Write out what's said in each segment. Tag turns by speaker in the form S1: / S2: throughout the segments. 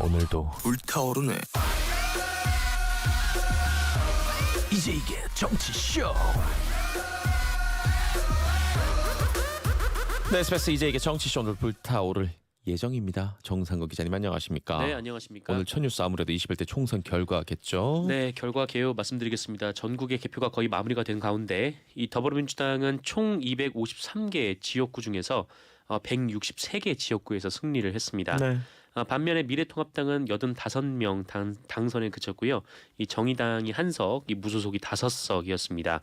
S1: 오늘도
S2: 불타오르네.
S1: 이제 이게 정치쇼. 네, SBS 이제 이게 정치쇼 오늘 불타오를 예정입니다. 정상국 기자님 안녕하십니까?
S3: 네, 안녕하십니까?
S1: 오늘 첫 뉴스 아무래도 21대 총선 결과겠죠?
S3: 네, 결과 개요 말씀드리겠습니다. 전국의 개표가 거의 마무리가 된 가운데 이 더불어민주당은 총 253개 지역구 중에서 163개 지역구에서 승리를 했습니다.
S1: 네.
S3: 반면에 미래통합당은 85명 당선에 그쳤고요. 이 정의당이 1석, 이 무소속이 5석이었습니다.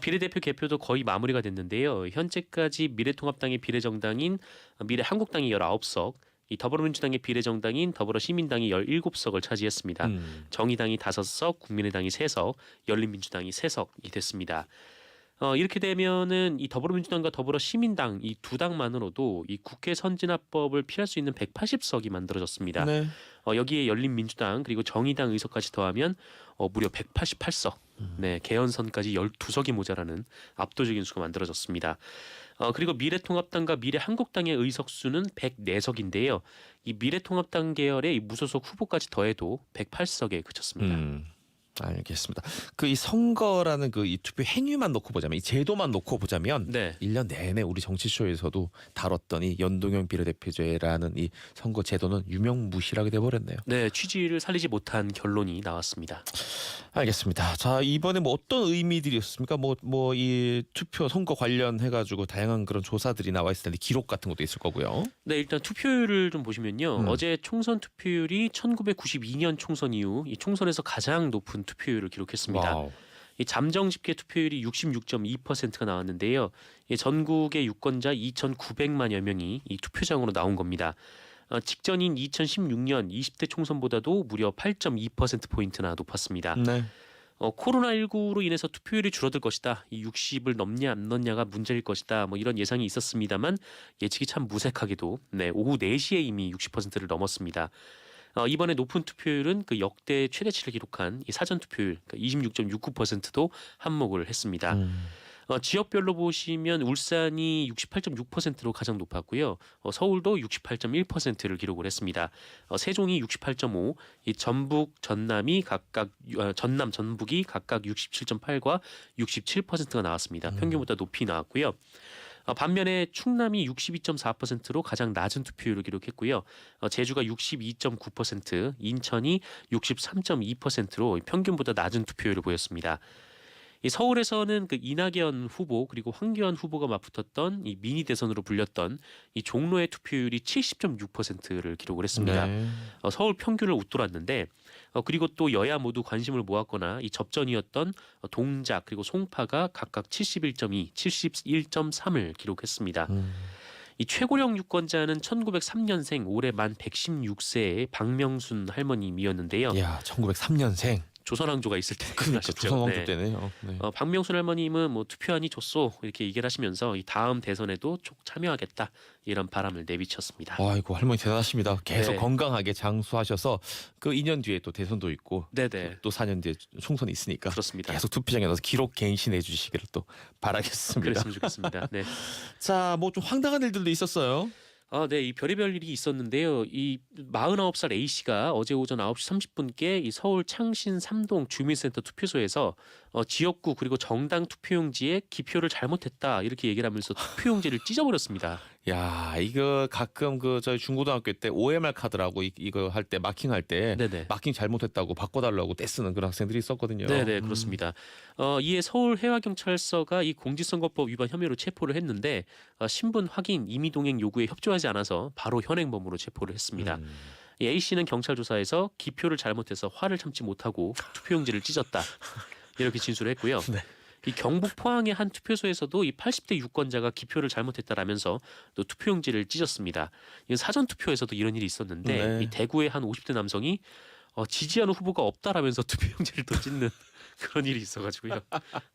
S3: 비례대표 개표도 거의 마무리가 됐는데요. 현재까지 미래통합당의 비례정당인 미래한국당이 19석, 이 더불어민주당의 비례정당인 더불어시민당이 17석을 차지했습니다. 정의당이 5석, 국민의당이 3석, 열린민주당이 3석이 됐습니다. 이렇게 되면은 이 더불어민주당과 더불어시민당 이 두 당만으로도 이 국회 선진화법을 피할 수 있는 180석이 만들어졌습니다.
S1: 네.
S3: 여기에 열린민주당 그리고 정의당 의석까지 더하면 무려 188석. 네, 개헌선까지 12석이 모자라는 압도적인 수가 만들어졌습니다. 그리고 미래통합당과 미래한국당의 의석수는 104석인데요. 이 미래통합당 계열의 이 무소속 후보까지 더해도 108석에 그쳤습니다.
S1: 알겠습니다. 그 이 선거라는 그 이 투표 행위만 놓고 보자면 이 제도만 놓고 보자면
S3: 네.
S1: 1년 내내 우리 정치쇼에서도 다뤘던 이 연동형 비례대표제라는 이 선거 제도는 유명무실하게 돼버렸네요.
S3: 네, 취지를 살리지 못한 결론이 나왔습니다.
S1: 알겠습니다. 자, 이번에 뭐 어떤 의미들이었습니까? 뭐 이 투표 선거 관련해 가지고 다양한 그런 조사들이 나와 있을 텐데 기록 같은 것도 있을 거고요.
S3: 네, 일단 투표율을 좀 보시면요. 어제 총선 투표율이 1992년 총선 이후 이 총선에서 가장 높은 투표율을 기록했습니다.
S1: 와우.
S3: 이 잠정 집계 투표율이 66.2%가 나왔는데요. 이 전국의 유권자 2,900만여 명이 이 투표장으로 나온 겁니다. 직전인 2016년 20대 총선보다도 무려 8.2%포인트나 높았습니다.
S1: 네.
S3: 코로나19로 인해서 투표율이 줄어들 것이다. 이 60을 넘냐 안 넘냐가 문제일 것이다. 뭐 이런 예상이 있었습니다만 예측이 참 무색하게도 오후 4시에 이미 60%를 넘었습니다. 이번에 높은 투표율은 그 역대 최대치를 기록한 이 사전 투표율 26.69%도 한몫을 했습니다. 지역별로 보시면 울산이 68.6%로 가장 높았고요. 서울도 68.1%를 기록을 했습니다. 세종이 68.5, 이 전북, 전남이 각각 전남, 전북이 각각 67.8과 67%가 나왔습니다. 평균보다 높이 나왔고요. 반면에 충남이 62.4%로 가장 낮은 투표율을 기록했고요. 제주가 62.9%, 인천이 63.2%로 평균보다 낮은 투표율을 보였습니다. 이 서울에서는 그 이낙연 후보 그리고 황교안 후보가 맞붙었던 이 미니 대선으로 불렸던 이 종로의 투표율이 70.6%를 기록을 했습니다.
S1: 네.
S3: 서울 평균을 웃돌았는데 그리고 또 여야 모두 관심을 모았거나 이 접전이었던 동작 그리고 송파가 각각 71.2, 71.3을 기록했습니다. 이 최고령 유권자는 1903년생 올해 만 116세의 박명순 할머님이었는데요.
S1: 야, 1903년생.
S3: 조선왕조가 있을 때
S1: 그러니까
S3: 하셨죠.
S1: 조선왕조
S3: 네.
S1: 때네요. 네.
S3: 박명순 할머님은 뭐 투표하니 좋소 이렇게 얘기를 하시면서 이 다음 대선에도 쭉 참여하겠다 이런 바람을 내비쳤습니다.
S1: 아이고 할머니 대단하십니다. 계속
S3: 네.
S1: 건강하게 장수하셔서 그 2년 뒤에 또 대선도 있고
S3: 네네.
S1: 또 4년 뒤에 총선이 있으니까
S3: 그렇습니다.
S1: 계속 투표장에 넣어서 기록 갱신해 주시기를 또 바라겠습니다.
S3: 그랬으면 좋겠습니다. 네.
S1: 자, 뭐 좀 황당한 일들도 있었어요.
S3: 네, 이 별의별 일이 있었는데요. 이 49살 A 씨가 어제 오전 9시 30분께 이 서울 창신 3동 주민센터 투표소에서 지역구 그리고 정당 투표용지에 기표를 잘못했다 이렇게 얘기를 하면서 투표용지를 찢어버렸습니다.
S1: 야, 이거 가끔 그 저희 중고등학교 때 OMR 카드라고 이거 할 때 마킹할 때
S3: 네네.
S1: 마킹 잘못했다고 바꿔달라고 떼쓰는 그런 학생들이 있었거든요.
S3: 네네 그렇습니다. 이에 서울 해와경찰서가 이 공직선거법 위반 혐의로 체포를 했는데 신분 확인, 임의동행 요구에 협조하지 않아서 바로 현행범으로 체포를 했습니다. 이 A 씨는 경찰 조사에서 기표를 잘못해서 화를 참지 못하고 투표용지를 찢었다 이렇게 진술을 했고요.
S1: 네.
S3: 이 경북 포항의 한 투표소에서도 이 80대 유권자가 기표를 잘못했다라면서 또 투표용지를 찢었습니다. 이 사전 투표에서도 이런 일이 있었는데
S1: 네.
S3: 이 대구의 한 50대 남성이 지지하는 후보가 없다라면서 투표용지를 또 찢는 그런 일이 있어가지고요.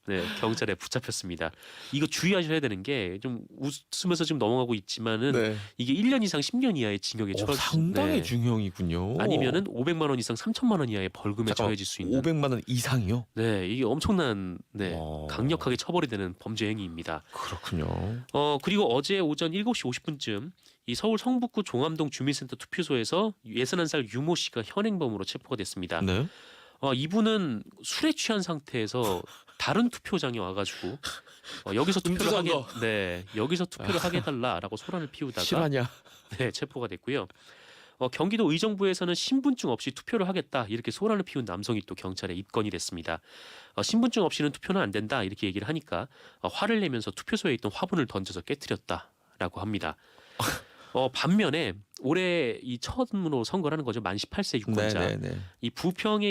S3: 네, 경찰에 붙잡혔습니다. 이거 주의하셔야 되는 게 좀 웃으면서 지금 넘어가고 있지만은
S1: 네.
S3: 이게 1년 이상 10년 이하의 징역에 처해질
S1: 상당히 중형이군요.
S3: 아니면은 500만 원 이상 3천만 원 이하의 벌금에
S1: 잠깐만,
S3: 처해질 수 있는
S1: 500만 원 이상이요?
S3: 네, 이게 엄청난
S1: 와.
S3: 강력하게 처벌이 되는 범죄 행위입니다.
S1: 그렇군요.
S3: 그리고 어제 오전 7시 50분쯤 이 서울 성북구 종암동 주민센터 투표소에서 61살 유모 씨가 현행범으로 체포가 됐습니다.
S1: 네.
S3: 이분은 술에 취한 상태에서 다른 투표장에 와가지고 여기서 투표를 하게,
S1: 음주선거.
S3: 네, 여기서 투표를 하게 해달라라고 소란을 피우다가
S1: 실화냐?
S3: 네, 체포가 됐고요. 경기도 의정부에서는 신분증 없이 투표를 하겠다 이렇게 소란을 피운 남성이 또 경찰에 입건이 됐습니다. 신분증 없이는 투표는 안 된다 이렇게 얘기를 하니까 화를 내면서 투표소에 있던 화분을 던져서 깨뜨렸다라고 합니다. 반면에 올해 이 처음으로 선거를 하는 거죠. 만 18세 유권자.
S1: 네네네.
S3: 이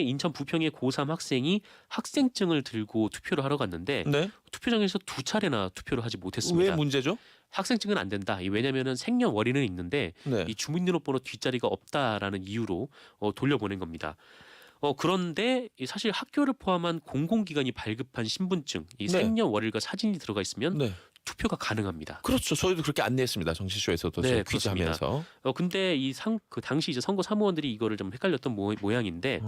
S3: 인천 부평의 고3 학생이 학생증을 들고 투표를 하러 갔는데
S1: 네.
S3: 투표장에서 2차례나 투표를 하지 못했습니다.
S1: 왜 문제죠?
S3: 학생증은 안 된다. 왜냐하면 생년월일은 있는데
S1: 네.
S3: 이 주민등록번호 뒷자리가 없다라는 이유로 돌려보낸 겁니다. 그런데 사실 학교를 포함한 공공기관이 발급한 신분증, 이
S1: 네.
S3: 생년월일과 사진이 들어가 있으면
S1: 네.
S3: 투표가 가능합니다.
S1: 그렇죠. 저희도 그렇게 안내했습니다. 정치쇼에서도
S3: 네,
S1: 퀴즈하면서.
S3: 근데 그 당시 이제 선거 사무원들이 이거를 좀 헷갈렸던 모양인데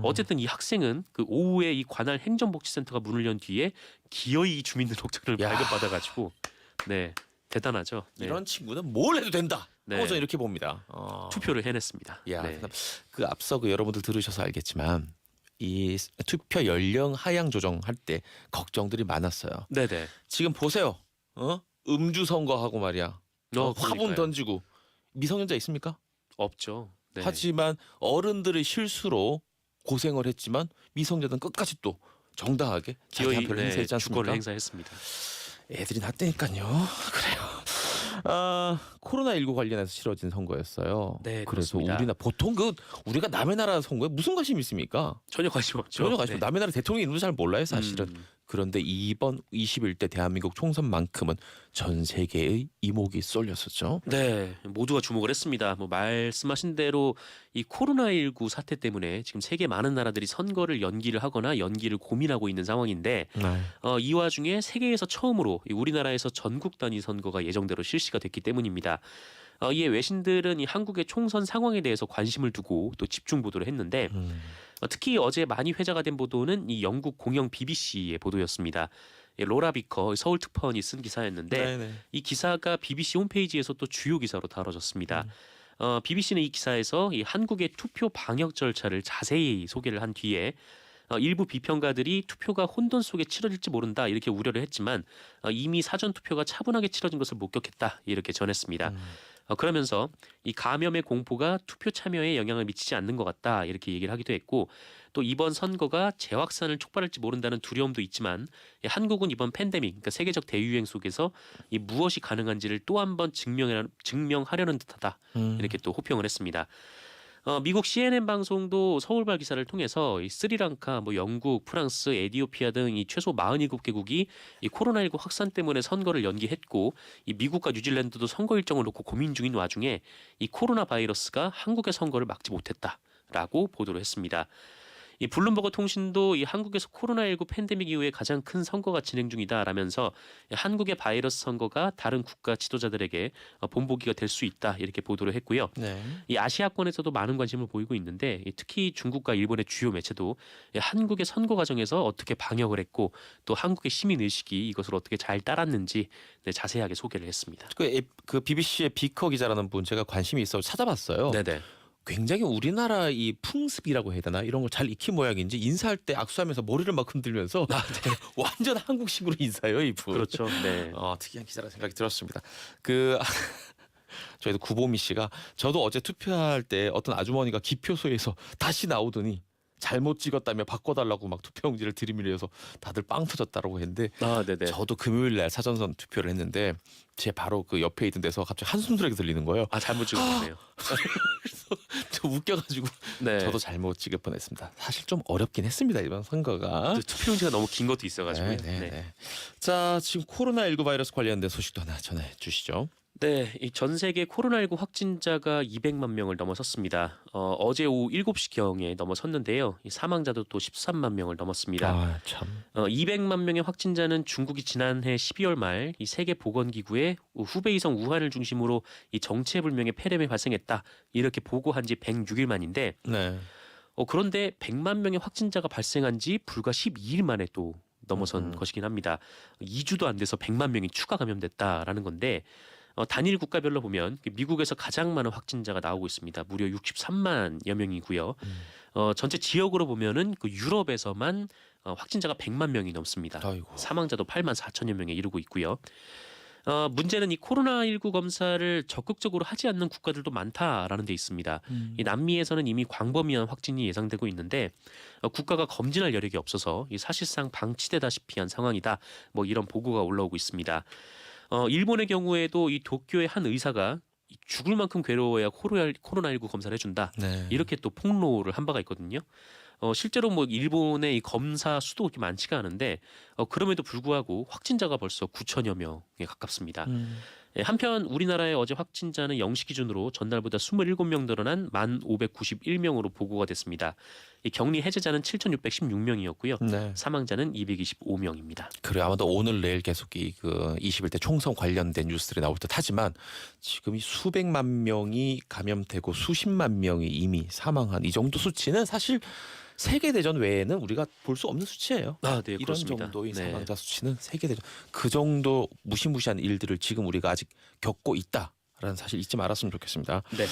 S3: 어쨌든 이 학생은 그 오후에 이 관할 행정복지센터가 문을 연 뒤에 기어이 주민등록증을
S1: 야.
S3: 발급받아가지고 네 대단하죠. 네.
S1: 이런 친구는 뭘 해도 된다.
S3: 네.
S1: 저는 이렇게 봅니다.
S3: 투표를 해냈습니다.
S1: 야,
S3: 네.
S1: 그 앞서 그 여러분들 들으셔서 알겠지만 이 투표 연령 하향 조정할 때 걱정들이 많았어요.
S3: 네네.
S1: 지금 보세요. 음주 선거하고 말이야. 화분
S3: 그러니까요.
S1: 던지고 미성년자 있습니까?
S3: 없죠. 네.
S1: 하지만 어른들의 실수로 고생을 했지만 미성년자는 끝까지 또 정당하게 자기
S3: 기어이
S1: 한 표를 행사했지 않습니까?
S3: 주권을 행사했습니다.
S1: 애들이 났다니까요. 그래요. 코로나19 관련해서 치러진 선거였어요.
S3: 네,
S1: 그래서
S3: 그렇습니다.
S1: 보통 우리가 남의 나라 선거에 무슨 관심이 있습니까?
S3: 전혀 관심 없죠.
S1: 전혀 관심.
S3: 네.
S1: 남의 나라 대통령 이름도 잘 몰라요, 사실은.
S3: 음.
S1: 그런데 이번 21대 대한민국 총선만큼은 전 세계의 이목이 쏠렸었죠.
S3: 네, 모두가 주목을 했습니다. 말씀하신 대로 이 코로나19 사태 때문에 지금 세계 많은 나라들이 선거를 연기를 하거나 연기를 고민하고 있는 상황인데 이 와중에 세계에서 처음으로 이 우리나라에서 전국 단위 선거가 예정대로 실시가 됐기 때문입니다. 이에 외신들은 이 한국의 총선 상황에 대해서 관심을 두고 또 집중 보도를 했는데 특히 어제 많이 회자가 된 보도는 이 영국 공영 BBC의 보도였습니다. 로라 비커 서울 특파원이 쓴 기사였는데
S1: 네네.
S3: 이 기사가 BBC 홈페이지에서 또 주요 기사로 다뤄졌습니다. BBC는 이 기사에서 이 한국의 투표 방역 절차를 자세히 소개를 한 뒤에 일부 비평가들이 투표가 혼돈 속에 치러질지 모른다 이렇게 우려를 했지만 이미 사전 투표가 차분하게 치러진 것을 목격했다 이렇게 전했습니다. 그러면서 이 감염의 공포가 투표 참여에 영향을 미치지 않는 것 같다 이렇게 얘기를 하기도 했고 또 이번 선거가 재확산을 촉발할지 모른다는 두려움도 있지만 한국은 이번 팬데믹 그러니까 세계적 대유행 속에서 이 무엇이 가능한지를 또 한 번 증명하려는 듯하다 이렇게 또 호평을 했습니다. 미국 CNN 방송도 서울발 기사를 통해서 이 스리랑카, 영국, 프랑스, 에티오피아 등 이 최소 47개국이 이 코로나19 확산 때문에 선거를 연기했고 이 미국과 뉴질랜드도 선거 일정을 놓고 고민 중인 와중에 이 코로나 바이러스가 한국의 선거를 막지 못했다라고 보도를 했습니다. 이 블룸버그 통신도 이 한국에서 코로나19 팬데믹 이후에 가장 큰 선거가 진행 중이다라면서 한국의 바이러스 선거가 다른 국가 지도자들에게 본보기가 될 수 있다 이렇게 보도를 했고요.
S1: 네.
S3: 이 아시아권에서도 많은 관심을 보이고 있는데 특히 중국과 일본의 주요 매체도 한국의 선거 과정에서 어떻게 방역을 했고 또 한국의 시민 의식이 이것을 어떻게 잘 따랐는지 자세하게 소개를 했습니다.
S1: 그 BBC의 비커 기자라는 분 제가 관심이 있어 찾아봤어요.
S3: 네네.
S1: 굉장히 우리나라 이 풍습이라고 해야 되나 이런 걸 잘 익힌 모양인지 인사할 때 악수하면서 머리를 막 흔들면서 완전 한국식으로 인사해요 이분.
S3: 그렇죠. 네.
S1: 특이한 기자라 생각이 들었습니다. 저희도 구보미 씨가 저도 어제 투표할 때 어떤 아주머니가 기표소에서 다시 나오더니 잘못 찍었다며 바꿔달라고 막 투표용지를 들이밀려서 다들 빵 터졌다라고 했는데
S3: 네네.
S1: 저도 금요일 날 사전선 투표를 했는데 제 바로 그 옆에 있던 데서 갑자기 한숨 소리가 들리는 거예요.
S3: 잘못 찍었네요.
S1: 그래서 저 웃겨가지고
S3: 네.
S1: 저도 잘못 찍을 뻔했습니다. 사실 좀 어렵긴 했습니다 이번 선거가.
S3: 투표용지가 너무 긴 것도 있어가지고요.
S1: 네. 자 지금 코로나19 바이러스 관련된 소식도 하나 전해주시죠.
S3: 네, 이 전 세계 코로나19 확진자가 200만 명을 넘어섰습니다. 어제 오후 7시경에 넘어섰는데요. 이 사망자도 또 13만 명을 넘었습니다.
S1: 참.
S3: 200만 명의 확진자는 중국이 지난해 12월 말 이 세계 보건기구에 후베이성 우한을 중심으로 이 정체불명의 폐렴이 발생했다 이렇게 보고한 지 106일 만인데
S1: 네.
S3: 그런데 100만 명의 확진자가 발생한 지 불과 12일 만에 또 넘어선 것이긴 합니다. 2주도 안 돼서 100만 명이 추가 감염됐다라는 건데 단일 국가별로 보면 미국에서 가장 많은 확진자가 나오고 있습니다. 무려 63만여 명이고요. 전체 지역으로 보면은 그 유럽에서만 확진자가 100만 명이 넘습니다.
S1: 아이고.
S3: 사망자도 8만 4천여 명에 이르고 있고요. 문제는 이 코로나19 검사를 적극적으로 하지 않는 국가들도 많다라는 데 있습니다. 이 남미에서는 이미 광범위한 확진이 예상되고 있는데 국가가 검진할 여력이 없어서 이 사실상 방치되다시피 한 상황이다. 뭐 이런 보고가 올라오고 있습니다. 일본의 경우에도 이 도쿄의 한 의사가 죽을 만큼 괴로워야 코로나19 검사를 해준다.
S1: 네.
S3: 이렇게 또 폭로를 한 바가 있거든요. 실제로 뭐 일본의 이 검사 수도 그렇게 많지가 않은데 그럼에도 불구하고 확진자가 벌써 9천여 명에 가깝습니다. 예, 한편 우리나라의 어제 확진자는 0시 기준으로 전날보다 27명 늘어난 1,591명으로 보고가 됐습니다. 이 격리 해제자는 7,616명이었고요.
S1: 네.
S3: 사망자는 225명입니다.
S1: 그래 아마도 오늘 내일 계속 이 21대 총선 관련된 뉴스들이 나올 듯하지만 지금 이 수백만 명이 감염되고 수십만 명이 이미 사망한 이 정도 수치는 사실 세계 대전 외에는 우리가 볼 수 없는 수치예요.
S3: 아, 네,
S1: 이런
S3: 그렇습니다.
S1: 정도의
S3: 네.
S1: 사망자 수치는 세계 대전 그 정도 무시무시한 일들을 지금 우리가 아직 겪고 있다라는 사실 잊지 말았으면 좋겠습니다.
S3: 네.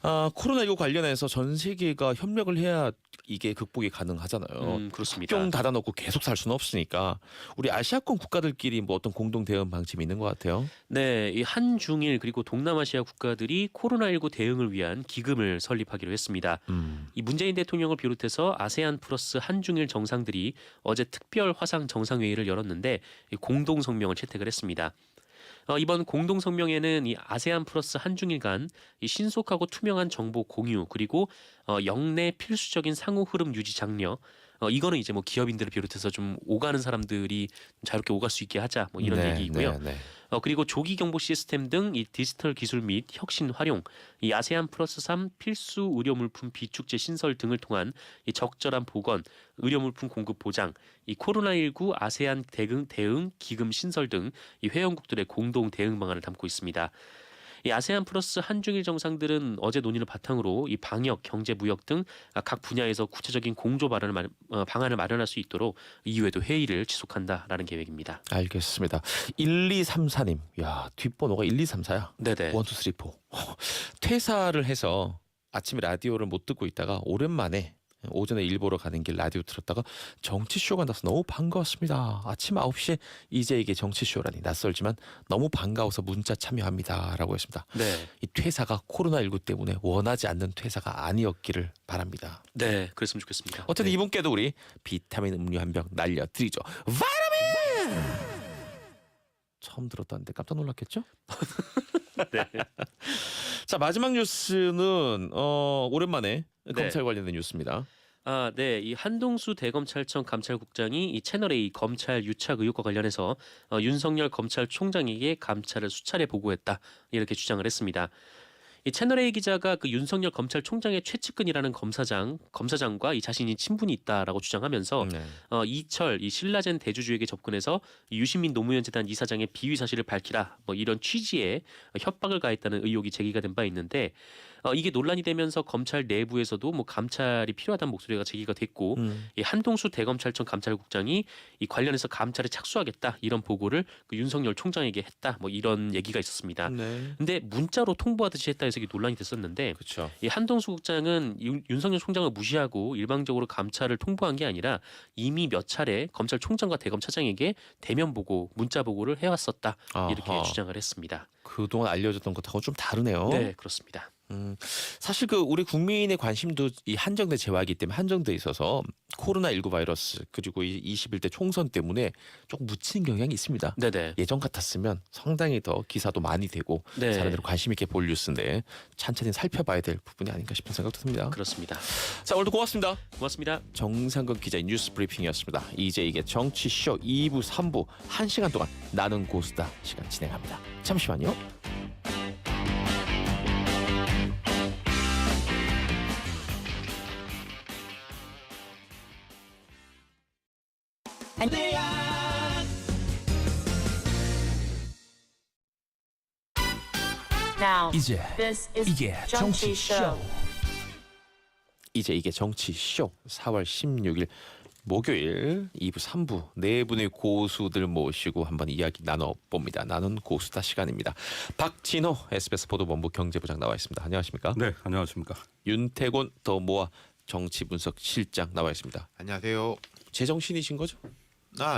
S1: 코로나19 관련해서 전 세계가 협력을 해야 이게 극복이 가능하잖아요.
S3: 그렇습니다.
S1: 국경 닫아놓고 계속 살 수는 없으니까 우리 아시아권 국가들끼리 뭐 어떤 공동 대응 방침이 있는 것 같아요.
S3: 네, 이 한중일 그리고 동남아시아 국가들이 코로나19 대응을 위한 기금을 설립하기로 했습니다. 이 문재인 대통령을 비롯해서 아세안 플러스 한중일 정상들이 어제 특별 화상 정상회의를 열었는데 이 공동 성명을 채택을 했습니다. 이번 공동 성명에는 이 아세안 플러스 한중일 간 이 신속하고 투명한 정보 공유 그리고 영내 필수적인 상호 흐름 유지 장려 이거는 이제 뭐 기업인들을 비롯해서 좀 오가는 사람들이 자유롭게 오갈 수 있게 하자 뭐 이런 얘기이고요.
S1: 네.
S3: 그리고 조기 경보 시스템 등 이 디지털 기술 및 혁신 활용, 이 아세안 플러스 3 필수 의료 물품 비축제 신설 등을 통한 이 적절한 보건, 의료 물품 공급 보장, 이 코로나19 아세안 대응 기금 신설 등 이 회원국들의 공동 대응 방안을 담고 있습니다. 이 아세안 플러스 한중일 정상들은 어제 논의를 바탕으로 이 방역, 경제, 무역 등 각 분야에서 구체적인 공조 방안을 마련할 수 있도록 이후에도 회의를 지속한다라는 계획입니다.
S1: 알겠습니다. 1234님. 야, 뒷번호가 1234야.
S3: 네네.
S1: 1, 2, 3, 4. 퇴사를 해서 아침에 라디오를 못 듣고 있다가 오랜만에 오전에 일 보러 가는 길 라디오 들었다가 정치쇼가 나서 너무 반가웠습니다. 아침 9시에 이제 이게 정치쇼라니 낯설지만 너무 반가워서 문자 참여합니다. 라고 했습니다.
S3: 네.
S1: 이 퇴사가 코로나19 때문에 원하지 않는 퇴사가 아니었기를 바랍니다.
S3: 네, 그랬으면 좋겠습니다.
S1: 어쨌든
S3: 네.
S1: 이분께도 우리 비타민 음료 한 병 날려드리죠. 바이타민! 처음 들었다는데 깜짝 놀랐겠죠?
S3: 네.
S1: 자, 마지막 뉴스는 오랜만에
S3: 네.
S1: 검찰 관련된 뉴스입니다.
S3: 네. 이 한동수 대검찰청 감찰국장이 이 채널A 검찰 유착 의혹과 관련해서 윤석열 검찰총장에게 감찰을 수차례 보고했다. 이렇게 주장을 했습니다. 이 채널A 기자가 그 윤석열 검찰총장의 최측근이라는 검사장과 이 자신이 친분이 있다라고 주장하면서
S1: 네.
S3: 이철 이 신라젠 대주주에게 접근해서 이 유시민 노무현 재단 이사장의 비위 사실을 밝히라 뭐 이런 취지의 협박을 가했다는 의혹이 제기가 된 바 있는데 이게 논란이 되면서 검찰 내부에서도 뭐 감찰이 필요하다는 목소리가 제기가 됐고 이 한동수 대검찰청 감찰국장이 이 관련해서 감찰에 착수하겠다 이런 보고를 그 윤석열 총장에게 했다 뭐 이런 얘기가 있었습니다.
S1: 네.
S3: 근데 문자로 통보하듯이 했다 해서 이게 논란이 됐었는데
S1: 그렇죠.
S3: 이 한동수 국장은 윤석열 총장을 무시하고 일방적으로 감찰을 통보한 게 아니라 이미 몇 차례 검찰총장과 대검차장에게 대면 보고 문자 보고를 해왔었다 이렇게
S1: 아하.
S3: 주장을 했습니다.
S1: 그동안 알려졌던 것하고 좀 다르네요.
S3: 네, 그렇습니다.
S1: 사실 그 우리 국민의 관심도 이 한정된 재화이기 때문에 한정돼 있어서 코로나19 바이러스 그리고 이 21대 총선 때문에 조금 묻히는 경향이 있습니다.
S3: 네네.
S1: 예전 같았으면 상당히 더 기사도 많이 되고
S3: 네.
S1: 사람들이 관심 있게 볼 뉴스인데 찬찬히 살펴봐야 될 부분이 아닌가 싶은 생각도 듭니다.
S3: 그렇습니다.
S1: 자, 오늘도 고맙습니다.
S3: 고맙습니다.
S1: 정상근 기자의 뉴스 브리핑이었습니다. 이제 이게 정치쇼 2부, 3부 1시간 동안 나는 고수다 시간 진행합니다. 잠시만요.
S2: Now,
S4: 이제
S2: this is
S4: 이게 정치쇼.
S2: 정치쇼.
S1: 이제 이게 정치쇼 4월 16일 목요일 2부, 3부 네 분의 고수들 모시고 한번 이야기 나눠봅니다. 나눈 고수다 시간입니다. 박진호 SBS 보도본부 경제부장 나와 있습니다. 안녕하십니까?
S2: 네, 안녕하십니까.
S1: 윤태곤 더 모아 정치분석실장 나와 있습니다.
S4: 안녕하세요.
S1: 제정신이신 거죠?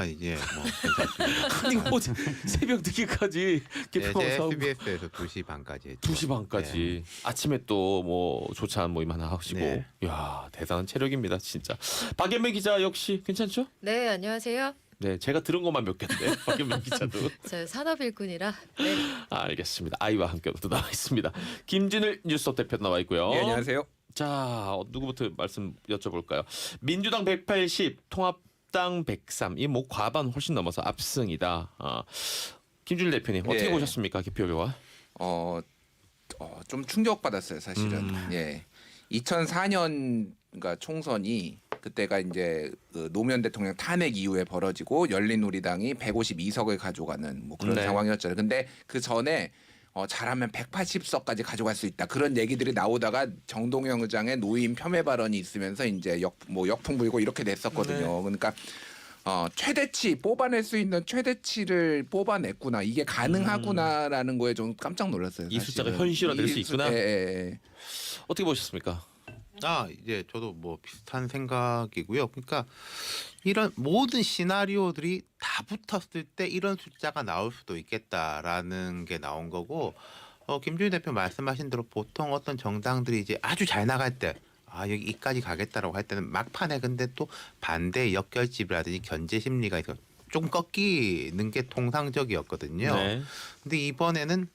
S4: 이제 뭐 괜찮습니다.
S1: 아니 어제 새벽 늦게까지
S4: 네,
S1: 개평하고
S4: SBS에서 2시 반까지 했죠.
S1: 2시 반까지 아침에 또 뭐 조찬 모임 하나 하시고
S4: 네.
S1: 야 대단한 체력입니다 진짜. 박연매 기자 역시 괜찮죠?
S5: 네, 안녕하세요.
S1: 네 제가 들은 것만 몇 개인데 박연매 기자도
S5: 저 산업일꾼이라. 네.
S1: 알겠습니다. 아이와 함께 또 나와 있습니다. 김진일 뉴스톱 대표 나와 있고요.
S6: 네, 안녕하세요.
S1: 자 누구부터 말씀 여쭤볼까요? 민주당 180, 통합당 103. 이 뭐 과반 훨씬 넘어서 압승이다. 김준일 대표님 어떻게
S6: 네.
S1: 보셨습니까? 기표표와?
S6: 좀 충격받았어요, 사실은. 예. 2004년 그러니까 총선이 그때가 이제 그 노무현 대통령 탄핵 이후에 벌어지고 열린우리당이 152석을 가져가는 뭐 그런
S1: 네.
S6: 상황이었잖아요. 근데 그 전에 잘하면 180석까지 가져갈 수 있다. 그런 얘기들이 나오다가 정동영 의장의 노임 폄훼 발언이 있으면서 이제 역풍 불고 이렇게 됐었거든요.
S1: 네.
S6: 그러니까 최대치 뽑아낼 수 있는 최대치를 뽑아냈구나. 이게 가능하구나라는 거에 좀 깜짝 놀랐어요.
S1: 이 숫자가
S6: 사실은.
S1: 현실화될 수 있구나?
S6: 예.
S1: 어떻게 보셨습니까?
S4: 이제 저도 뭐 비슷한 생각이고요. 그러니까 이런 모든 시나리오들이 다 붙었을 때 이런 숫자가 나올 수도 있겠다라는 게 나온 거고, 김준희 대표 말씀하신 대로 보통 어떤 정당들이 이제 아주 잘 나갈 때 여기 이까지 가겠다라고 할 때는 막판에 근데 또 반대 역결집이라든지 견제 심리가 있어 좀 꺾이는 게 통상적이었거든요.
S1: 네.
S4: 근데 이번에는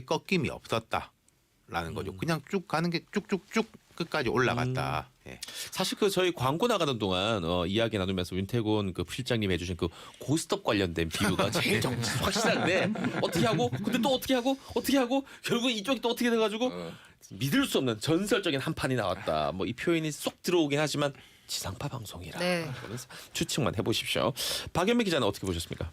S4: 꺾임이 없었다라는 거죠. 그냥 쭉 가는 게 쭉쭉쭉 끝까지 올라갔다. 예.
S1: 사실 그 저희 광고 나가는 동안 이야기 나누면서 윤태곤 그 실장님 해주신 그 고스톱 관련된 비유가 제일 확실한데 어떻게 하고 근데 또 어떻게 하고 결국 이쪽이 또 어떻게 돼가지고 믿을 수 없는 전설적인 한 판이 나왔다. 뭐 이 표현이 쏙 들어오긴 하지만 지상파 방송이라
S5: 네.
S1: 그러면서 추측만 해보십시오. 박연미 기자는 어떻게 보셨습니까?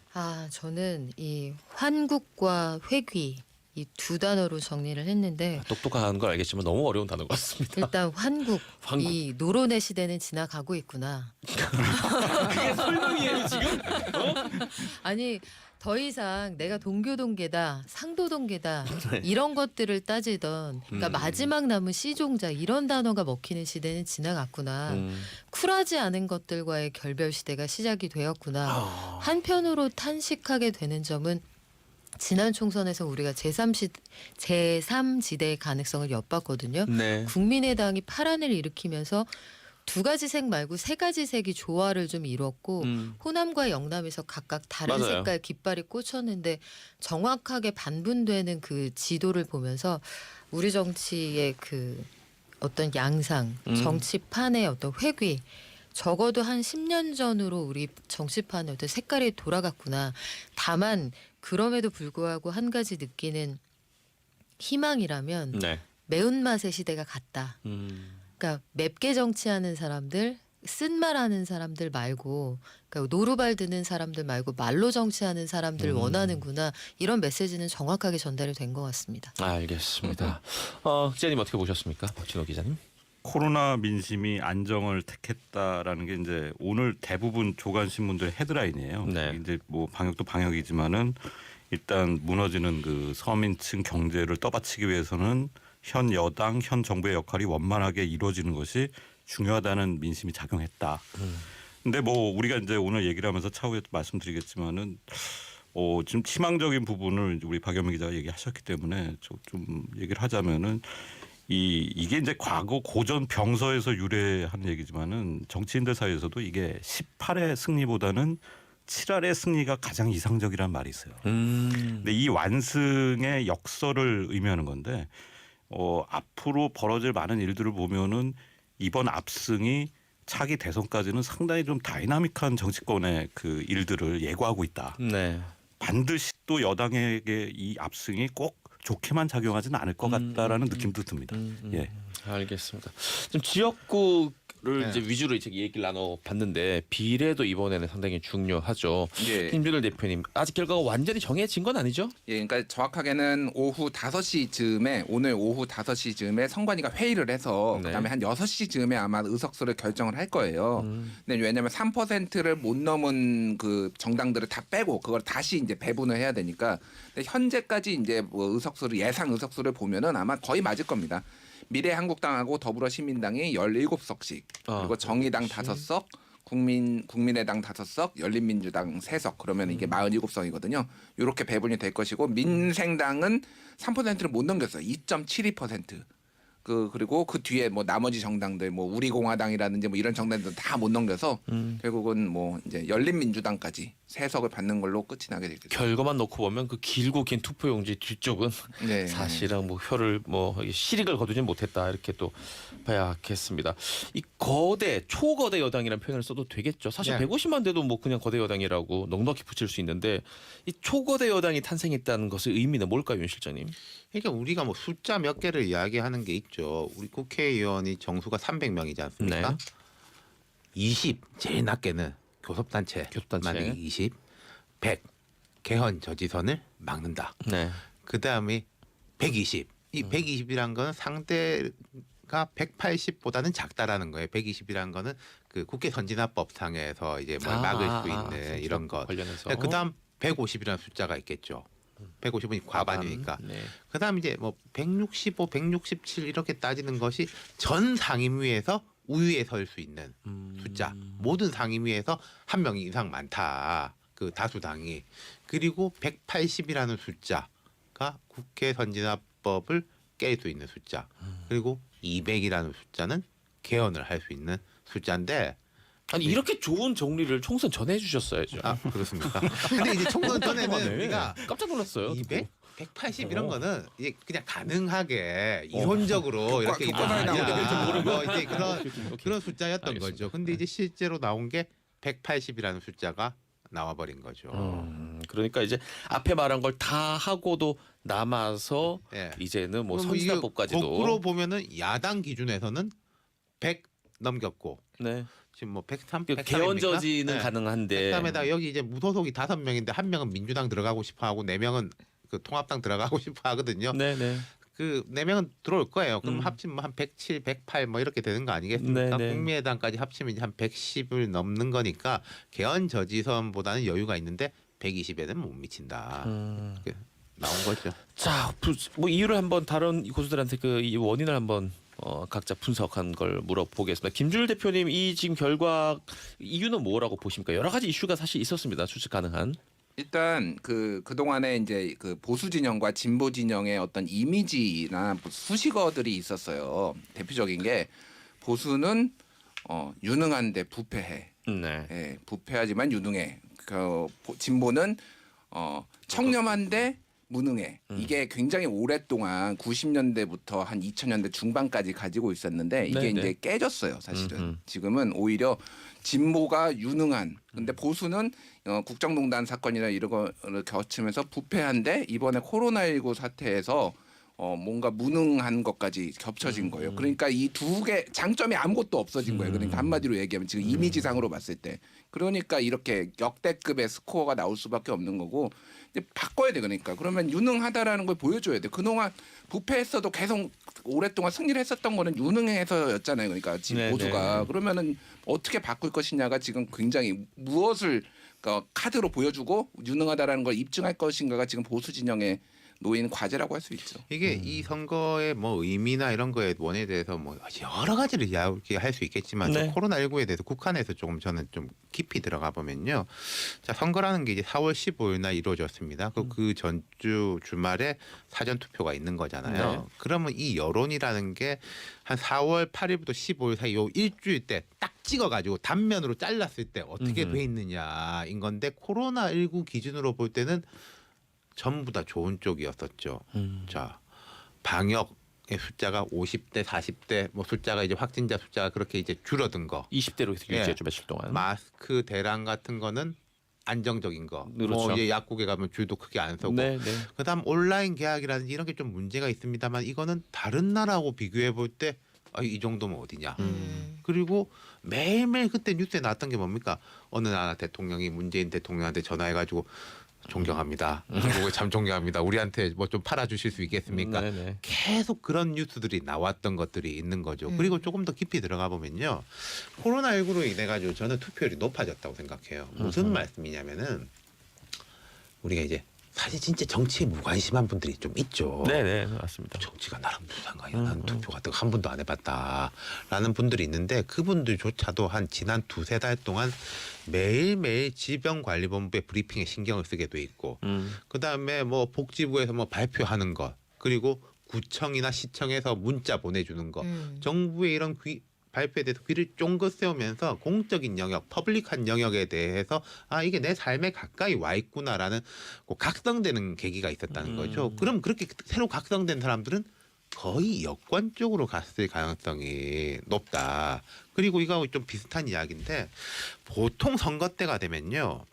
S5: 저는 이 환국과 회귀 이 두 단어로 정리를 했는데
S1: 똑똑한 걸 알겠지만 너무 어려운 단어 같습니다.
S5: 일단 환국.
S1: 환국.
S5: 이 노론의 시대는 지나가고 있구나.
S1: 그게 설명이에요 지금?
S5: 아니 더 이상 내가 동교동계다 상도동계다 이런 것들을 따지던 그러니까 마지막 남은 씨종자 이런 단어가 먹히는 시대는 지나갔구나. 쿨하지 않은 것들과의 결별 시대가 시작이 되었구나. 한편으로 탄식하게 되는 점은 지난 총선에서 우리가 제3지대의 가능성을 엿봤거든요.
S1: 네.
S5: 국민의당이 파란을 일으키면서 두 가지 색 말고 세 가지 색이 조화를 좀 이뤘고 호남과 영남에서 각각 다른
S1: 맞아요.
S5: 색깔 깃발이 꽂혔는데 정확하게 반분되는 그 지도를 보면서 우리 정치의 그 어떤 양상, 정치판의 어떤 회귀 적어도 한 10년 전으로 우리 정치판의 어떤 색깔이 돌아갔구나. 다만 그럼에도 불구하고 한 가지 느끼는 희망이라면
S1: 네.
S5: 매운맛의 시대가 갔다. 그러니까 맵게 정치하는 사람들, 쓴말하는 사람들 말고, 그러니까 노루발 드는 사람들 말고 말로 정치하는 사람들 원하는구나. 이런 메시지는 정확하게 전달이 된 것 같습니다.
S1: 알겠습니다. 기자님 어떻게 보셨습니까? 박진호 기자님.
S2: 코로나 민심이 안정을 택했다라는 게 이제 오늘 대부분 조간 신문들 헤드라인이에요.
S1: 네.
S2: 이제 뭐 방역도 방역이지만은 일단 무너지는 그 서민층 경제를 떠받치기 위해서는 현 여당, 현 정부의 역할이 원만하게 이루어지는 것이 중요하다는 민심이 작용했다. 근데 뭐 우리가 이제 오늘 얘기를 하면서 차후에 말씀드리겠지만은 지금 희망적인 부분을 우리 박연미 기자가 얘기하셨기 때문에 좀 얘기를 하자면은 이게 이제 과거 고전 병서에서 유래한 얘기지만은 정치인들 사이에서도 이게 18의 승리보다는 7할의 승리가 가장 이상적이란 말이 있어요. 근데 이 완승의 역설을 의미하는 건데 앞으로 벌어질 많은 일들을 보면은 이번 압승이 차기 대선까지는 상당히 좀 다이나믹한 정치권의 그 일들을 예고하고 있다.
S1: 네.
S2: 반드시 또 여당에게 이 압승이 꼭 좋게만 작용하지는 않을 것 같다라는 느낌도 듭니다. 예.
S1: 알겠습니다. 좀 지역구 를
S4: 네.
S1: 이제 위주로 이제 얘기를 나눠봤는데 비례도 이번에는 상당히 중요하죠.
S6: 예.
S1: 김준일 대표님 아직 결과가 완전히 정해진 건 아니죠?
S6: 예, 그러니까 정확하게는 오후 5시쯤에 오늘 오후 5시쯤에 선관위가 회의를 해서
S1: 네.
S6: 그다음에 한 6시쯤에 아마 의석수를 결정을 할 거예요. 근데 왜냐하면 3%를 못 넘은 그 정당들을 다 빼고 그걸 다시 이제 배분을 해야 되니까 근데 현재까지 이제 뭐 의석수를 예상 의석수를 보면은 아마 거의 맞을 겁니다. 미래한국당하고 더불어시민당이 17석씩 그리고 정의당 5석, 국민의당 5석, 열린민주당 3석 그러면 이게 47석이거든요. 이렇게 배분이 될 것이고 민생당은 3%를 못 넘겼어요. 2.72%. 그리고 그 뒤에 뭐 나머지 정당들 뭐 우리공화당이라든지 뭐 이런 정당들 다 못 넘겨서 결국은 뭐 이제 열린민주당까지 3석을 받는 걸로 끝이 나게 되겠죠.
S1: 결과만 놓고 보면 그 길고 긴 투표용지 뒤쪽은
S6: 네.
S1: 사실은 뭐 표를 뭐 실익을 거두지 못했다 이렇게 또 봐야겠습니다. 이 거대 초거대 여당이라는 표현을 써도 되겠죠. 사실
S4: 네.
S1: 150만 대도 뭐 그냥 거대 여당이라고 넉넉히 붙일 수 있는데 이 초거대 여당이 탄생했다는 것의 의미는 뭘까요, 윤 실장님?
S4: 그러니까 우리가 뭐 숫자 몇 개를 이야기하는 게 있죠. 우리 국회의원이 정수가 300명이지 않습니까?
S1: 네.
S4: 20 제일 낮게는 교섭단체 만약에 20, 100 개헌 저지선을 막는다.
S1: 네.
S4: 그 다음에 120. 이 120이란 거는 상대가 180보다는 작다라는 거예요. 120이란 거는 그 국회 선진화법상에서 이제 뭘 막을 수 있는 이런 것.
S1: 관련해서.
S4: 그 다음 150이라는 숫자가 있겠죠. 150은 과반이니까.
S1: 네.
S4: 그다음 이제 뭐 165, 167 이렇게 따지는 것이 전 상임위에서 우위에 설 수 있는 숫자. 모든 상임위에서 한 명 이상 많다. 그 다수당이. 그리고 180이라는 숫자가 국회 선진화법을 깰 수 있는 숫자. 그리고 200이라는 숫자는 개헌을 할 수 있는 숫자인데
S1: 아니 이렇게 좋은 정리를 총선 전에 해주셨어야죠.
S4: 아 그렇습니까? 근데 이제 총선 전에는 우리가
S1: 깜짝 놀랐어요.
S4: 200, 180 이런 거는 이제 그냥 가능하게 이론적으로 이렇게
S6: 교과서에 나오는
S4: 뭐 이제 그런 숫자였던
S1: 알겠습니다.
S4: 거죠. 근데 이제 실제로 나온 게 180이라는 숫자가 나와버린 거죠.
S1: 그러니까 이제 앞에 말한 걸 다 하고도 남아서
S4: 예.
S1: 이제는 뭐
S4: 그럼 이게
S1: 선진화법까지도
S4: 거꾸로 보면은 야당 기준에서는 100 넘겼고
S1: 네.
S4: 지금 뭐 103,
S1: 그
S4: 103입니까?
S1: 개헌 저지는
S4: 네.
S1: 가능한데
S4: 103에다가 여기 이제 무소속이 5명인데 1명은 민주당 들어가고 싶어 하고 4명은 그 통합당 들어가고 싶어 하거든요.
S1: 네네.
S4: 그 4명은 들어올 거예요. 그럼
S1: 음.
S4: 합치면 한 107, 108 뭐 이렇게 되는 거 아니겠습니까?
S1: 네네.
S4: 국민의당까지 합치면 이제 한 110을 넘는 거니까 개헌 저지선보다는 여유가 있는데 120에는 못 미친다. 이렇게 나온 거죠.
S1: 자, 뭐 이유를 한번 다른 고수들한테 그 이 원인을 한번 각자 분석한 걸 물어보겠습니다. 김준일 대표님 이 지금 결과 이유는 뭐라고 보십니까? 여러 가지 이슈가 사실 있었습니다. 추측 가능한.
S6: 일단 그동안에 이제 그 보수 진영과 진보 진영의 어떤 이미지나 수식어들이 있었어요. 대표적인 게 보수는 유능한데 부패해.
S1: 네.
S6: 예, 부패하지만 유능해. 진보는 청렴한데 무능해. 이게 굉장히 오랫동안 90년대부터 한 2000년대 중반까지 가지고 있었는데 이게
S1: 네네.
S6: 이제 깨졌어요, 사실은.
S1: 음흠.
S6: 지금은 오히려 진보가 유능한. 근데 보수는 국정농단 사건이나 이런 거를 거치면서 부패한데 이번에 코로나19 사태에서 뭔가 무능한 것까지 겹쳐진 거예요. 그러니까 이 두 개 장점이 아무것도 없어진 거예요. 그러니까 한마디로 얘기하면 지금 이미지상으로 봤을 때. 그러니까 이렇게 역대급의 스코어가 나올 수밖에 없는 거고 이제 바꿔야 돼. 그러니까 그러면 유능하다라는 걸 보여줘야 돼. 그동안 부패했어도 계속 오랫동안 승리를 했었던 거는 유능해서였잖아요. 그러니까 지금
S1: 네네.
S6: 보수가 그러면은 어떻게 바꿀 것이냐가 지금 굉장히 무엇을 카드로 보여주고 유능하다라는 걸 입증할 것인가가 지금 보수 진영의 놓인 과제라고 할 수 있죠.
S4: 이게 이 선거의 뭐 의미나 이런 거에 원에 대해서 뭐 여러 가지를 이야기할 수 있겠지만
S1: 네.
S4: 코로나19에 대해서 국한에서 조금 저는 좀 깊이 들어가 보면요. 자, 선거라는 게 이제 4월 15일 날 이루어졌습니다. 그 전주 주말에 사전 투표가 있는 거잖아요.
S1: 네.
S4: 그러면 이 여론이라는 게 한 4월 8일부터 15일 사이 요 일주일 때 딱 찍어 가지고 단면으로 잘랐을 때 어떻게 돼 있느냐인 건데 코로나19 기준으로 볼 때는 전부 다 좋은 쪽이었었죠. 자, 방역의 숫자가 50대, 40대 뭐 숫자가 이제 확진자 숫자가 그렇게 이제 줄어든 거.
S1: 20대로
S4: 예.
S1: 유지했죠 며칠 동안.
S4: 마스크 대란 같은 거는 안정적인 거.
S1: 그렇죠.
S4: 뭐 이제 약국에 가면 줄도 크게 안 서고.
S1: 네, 네.
S4: 그다음 온라인 계약이라든지 이런 게 좀 문제가 있습니다만 이거는 다른 나라하고 비교해 볼 때 이 정도면 어디냐. 그리고 매일매일 그때 뉴스에 나왔던 게 뭡니까? 어느 나라 대통령이 문재인 대통령한테 전화해가지고 존경합니다. 그리고 참 존경합니다. 우리한테 뭐 좀 팔아주실 수 있겠습니까?
S1: 네네.
S4: 계속 그런 뉴스들이 나왔던 것들이 있는 거죠. 그리고 조금 더 깊이 들어가 보면요. 코로나19로 인해 가지고 저는 투표율이 높아졌다고 생각해요. 무슨 말씀이냐면은 우리가 이제 사실 진짜 정치에 무관심한 분들이 좀 있죠.
S1: 네네 맞습니다.
S4: 정치가 나랑 무슨 상관이야. 난 투표 같은 거 한 번도 안 해봤다라는 분들이 있는데 그분들조차도 한 지난 2-3달 동안 매일매일 질병관리본부의 브리핑에 신경을 쓰게 돼 있고 그다음에 뭐 복지부에서 뭐 발표하는 것 그리고 구청이나 시청에서 문자 보내주는 것 정부의 이런 발표에 대해서 귀를 쫑긋 세우면서 공적인 영역, 퍼블릭한 영역에 대해서 아 이게 내 삶에 가까이 와 있구나라는 각성되는 계기가 있었다는 거죠. 그럼 그렇게 새로 각성된 사람들은 거의 여권 쪽으로 갔을 가능성이 높다. 그리고 이거하고 좀 비슷한 이야기인데 보통 선거 때가 되면요.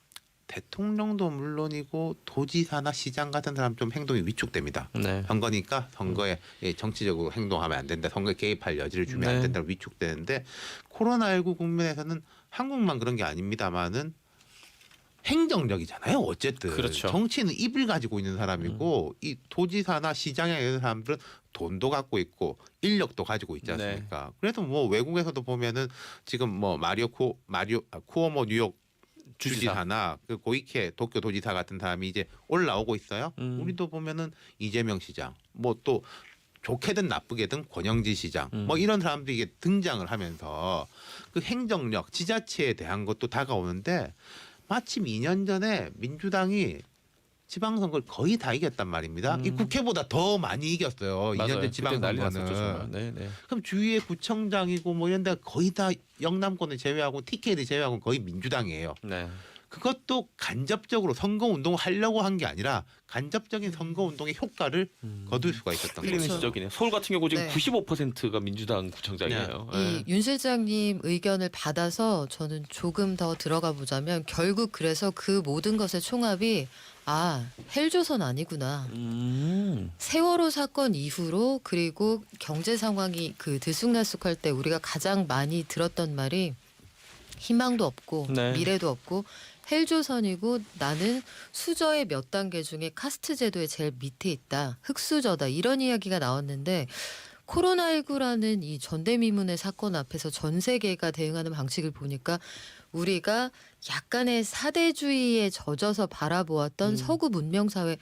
S4: 대통령도 물론이고 도지사나 시장 같은 사람 좀 행동이 위축됩니다.
S1: 네.
S4: 선거니까 선거에 정치적으로 행동하면 안 된다. 선거에 개입할 여지를 주면 안 된다. 위축되는데 코로나19 국면에서는 한국만 그런 게 아닙니다만은 행정력이잖아요. 어쨌든
S1: 그렇죠.
S4: 정치는 입을 가지고 있는 사람이고 이 도지사나 시장에 있는 사람들은 돈도 갖고 있고 인력도 가지고 있지 않습니까? 그래서 뭐 외국에서도 보면은 지금 뭐 쿠오모 뉴욕 주지사나 그 고이케 도쿄 도지사 같은 사람이 이제 올라오고 있어요. 우리도 보면은 이재명 시장, 뭐 또 좋게든 나쁘게든 권영지 시장, 뭐 이런 사람들이 이게 등장을 하면서 그 행정력, 지자체에 대한 것도 다가오는데 마침 2년 전에 민주당이 지방선거를 거의 다 이겼단 말입니다. 이 국회보다 더 많이 이겼어요. 2년 전 지방선거는.
S1: 네네.
S4: 그럼 주위에 구청장이고 뭐 이런 데가 거의 다 영남권을 제외하고 TK를 제외하고 거의 민주당이에요.
S1: 네.
S4: 그것도 간접적으로 선거운동을 하려고 한 게 아니라 간접적인 선거운동의 효과를 거둘 수가 있었던
S1: 끌리는
S4: 거죠.
S1: 지적이네요. 서울 같은 경우 지금
S5: 네.
S1: 95%가 민주당 구청장이에요. 네.
S5: 이 윤 실장님 의견을 받아서 저는 조금 더 들어가 보자면 결국 그래서 그 모든 것의 총합이 헬조선 아니구나. 세월호 사건 이후로 그리고 경제 상황이 그 들쑥날쑥할 때 우리가 가장 많이 들었던 말이 희망도 없고
S1: 네.
S5: 미래도 없고 헬조선이고 나는 수저의 몇 단계 중에 카스트 제도의 제일 밑에 있다. 흑수저다. 이런 이야기가 나왔는데 코로나19라는 이 전대미문의 사건 앞에서 전 세계가 대응하는 방식을 보니까 우리가 약간의 사대주의에 젖어서 바라보았던 서구 문명사회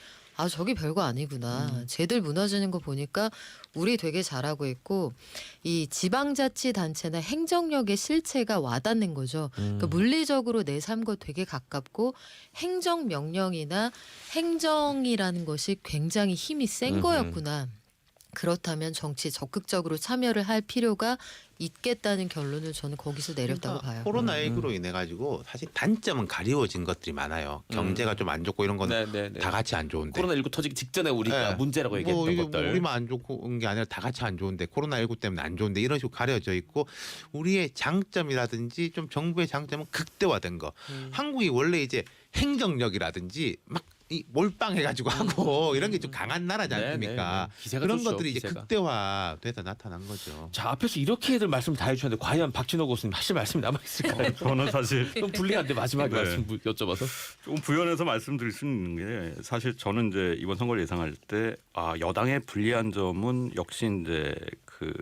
S5: 저게 별거 아니구나. 쟤들 무너지는 거 보니까 우리 되게 잘하고 있고 이 지방자치단체나 행정력의 실체가 와닿는 거죠. 그러니까 물리적으로 내 삶과 되게 가깝고 행정명령이나 행정이라는 것이 굉장히 힘이 센 거였구나. 그렇다면 정치에 적극적으로 참여를 할 필요가 있겠다는 결론을 저는 거기서 내렸다고 봐요.
S4: 코로나19로 인해 가지고 사실 단점은 가리워진 것들이 많아요. 경제가 좀 안 좋고 이런 거는
S1: 네네네.
S4: 다 같이 안 좋은데.
S1: 코로나19 터지기 직전에 우리가
S4: 네.
S1: 문제라고 얘기했던
S4: 뭐 이게
S1: 것들.
S4: 우리만 안 좋은 게 아니라 다 같이 안 좋은데 코로나19 때문에 안 좋은데 이런 식으로 가려져 있고 우리의 장점이라든지 좀 정부의 장점은 극대화된 거. 한국이 원래 이제 행정력이라든지 막 이 몰빵해가지고 하고 이런 게 좀 강한 나라지 않습니까?
S1: 기세가
S4: 그런
S1: 좋죠,
S4: 것들이 이제
S1: 기세가.
S4: 극대화돼서 나타난 거죠.
S1: 자 앞에서 이렇게들 말씀을 다 해주셨는데 과연 박진호 교수님 하실 말씀이 남아 있을까요?
S2: 저는 사실
S1: 좀 불리한데 마지막에
S2: 네.
S1: 말씀 여쭤봐서.
S2: 조금 부연해서 말씀드릴 수 있는 게 사실 저는 이제 이번 선거를 예상할 때 여당의 불리한 점은 역시 이제 그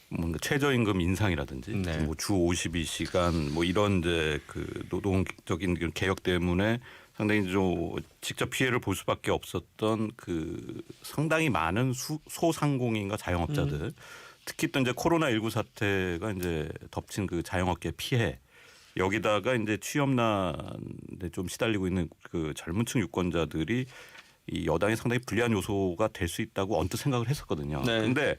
S2: 뭔가 최저임금 인상이라든지
S1: 네.
S2: 뭐 주 52시간 뭐 이런 이제 그 노동적인 개혁 때문에 상당히 좀 직접 피해를 볼 수밖에 없었던 그 상당히 많은 소상공인과 자영업자들 특히 또 이제 코로나19 사태가 이제 덮친 그 자영업계 피해 여기다가 이제 취업난에 좀 시달리고 있는 그 젊은층 유권자들이 이 여당이 상당히 불리한 요소가 될 수 있다고 언뜻 생각을 했었거든요.
S1: 네.
S2: 그런데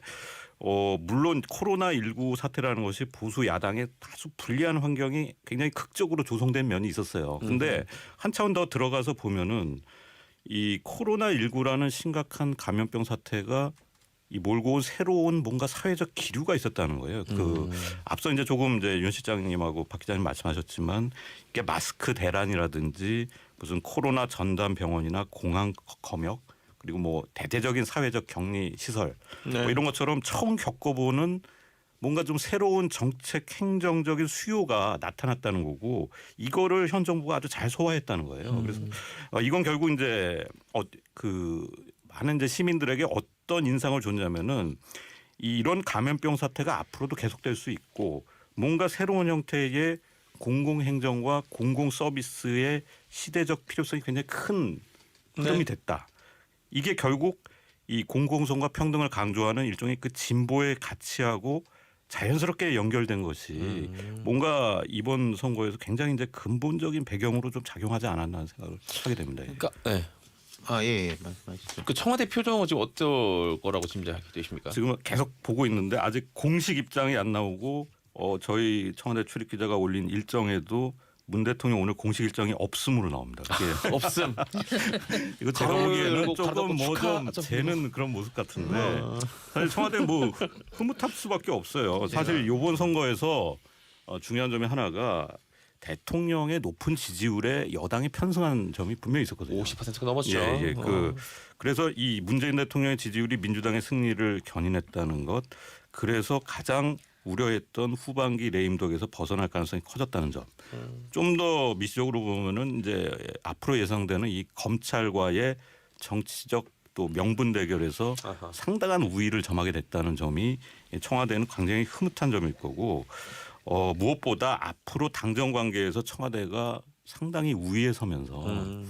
S2: 물론 코로나19 사태라는 것이 보수 야당에 다소 불리한 환경이 굉장히 극적으로 조성된 면이 있었어요. 그런데 한 차원 더 들어가서 보면은 이 코로나19라는 심각한 감염병 사태가 이 몰고 온 새로운 뭔가 사회적 기류가 있었다는 거예요. 그 앞서 이제 조금 이제 윤 실장님하고 박 기자님 말씀하셨지만 이게 마스크 대란이라든지 무슨 코로나 전담 병원이나 공항 검역 그리고 뭐 대대적인 사회적 격리 시설
S1: 네.
S2: 뭐 이런 것처럼 처음 겪어보는 뭔가 좀 새로운 정책 행정적인 수요가 나타났다는 거고 이거를 현 정부가 아주 잘 소화했다는 거예요. 그래서 이건 결국 이제 그 많은 이제 시민들에게 어떤 인상을 줬냐면은 이런 감염병 사태가 앞으로도 계속될 수 있고 뭔가 새로운 형태의 공공행정과 공공서비스의 시대적 필요성이 굉장히 큰 흐름이 됐다. 이게 결국 이 공공성과 평등을 강조하는 일종의 그 진보의 가치하고 자연스럽게 연결된 것이 뭔가 이번 선거에서 굉장히 이제 근본적인 배경으로 좀 작용하지 않았나 하는 생각을 하게 됩니다.
S1: 그러니까 네.
S4: 예, 말씀하시죠.
S1: 그 청와대 표정은 지금 어떨 거라고 짐작이 되십니까?
S2: 지금 계속 보고 있는데 아직 공식 입장이 안 나오고 저희 청와대 출입 기자가 올린 일정에도 문 대통령 오늘 공식 일정이 없음으로 나옵니다. 그게
S1: 없음.
S2: 이거 제가
S1: 바로
S2: 보기에는
S1: 열고 바로
S2: 조금 뭐 좀
S1: 축하
S2: 재는 그런 모습 같은데 사실 청와대 뭐 흐뭇할 수밖에 없어요. 사실 이번 선거에서 중요한 점이 하나가 대통령의 높은 지지율에 여당이 편승한 점이 분명히 있었거든요.
S1: 50%가 넘었죠.
S2: 예. 그래서 이 문재인 대통령의 지지율이 민주당의 승리를 견인했다는 것. 그래서 가장 우려했던 후반기 레임덕에서 벗어날 가능성이 커졌다는 점. 좀 더 미시적으로 보면은 이제 앞으로 예상되는 이 검찰과의 정치적 또 명분 대결에서 상당한 우위를 점하게 됐다는 점이 청와대는 굉장히 흐뭇한 점일 거고 무엇보다 앞으로 당정 관계에서 청와대가 상당히 우위에 서면서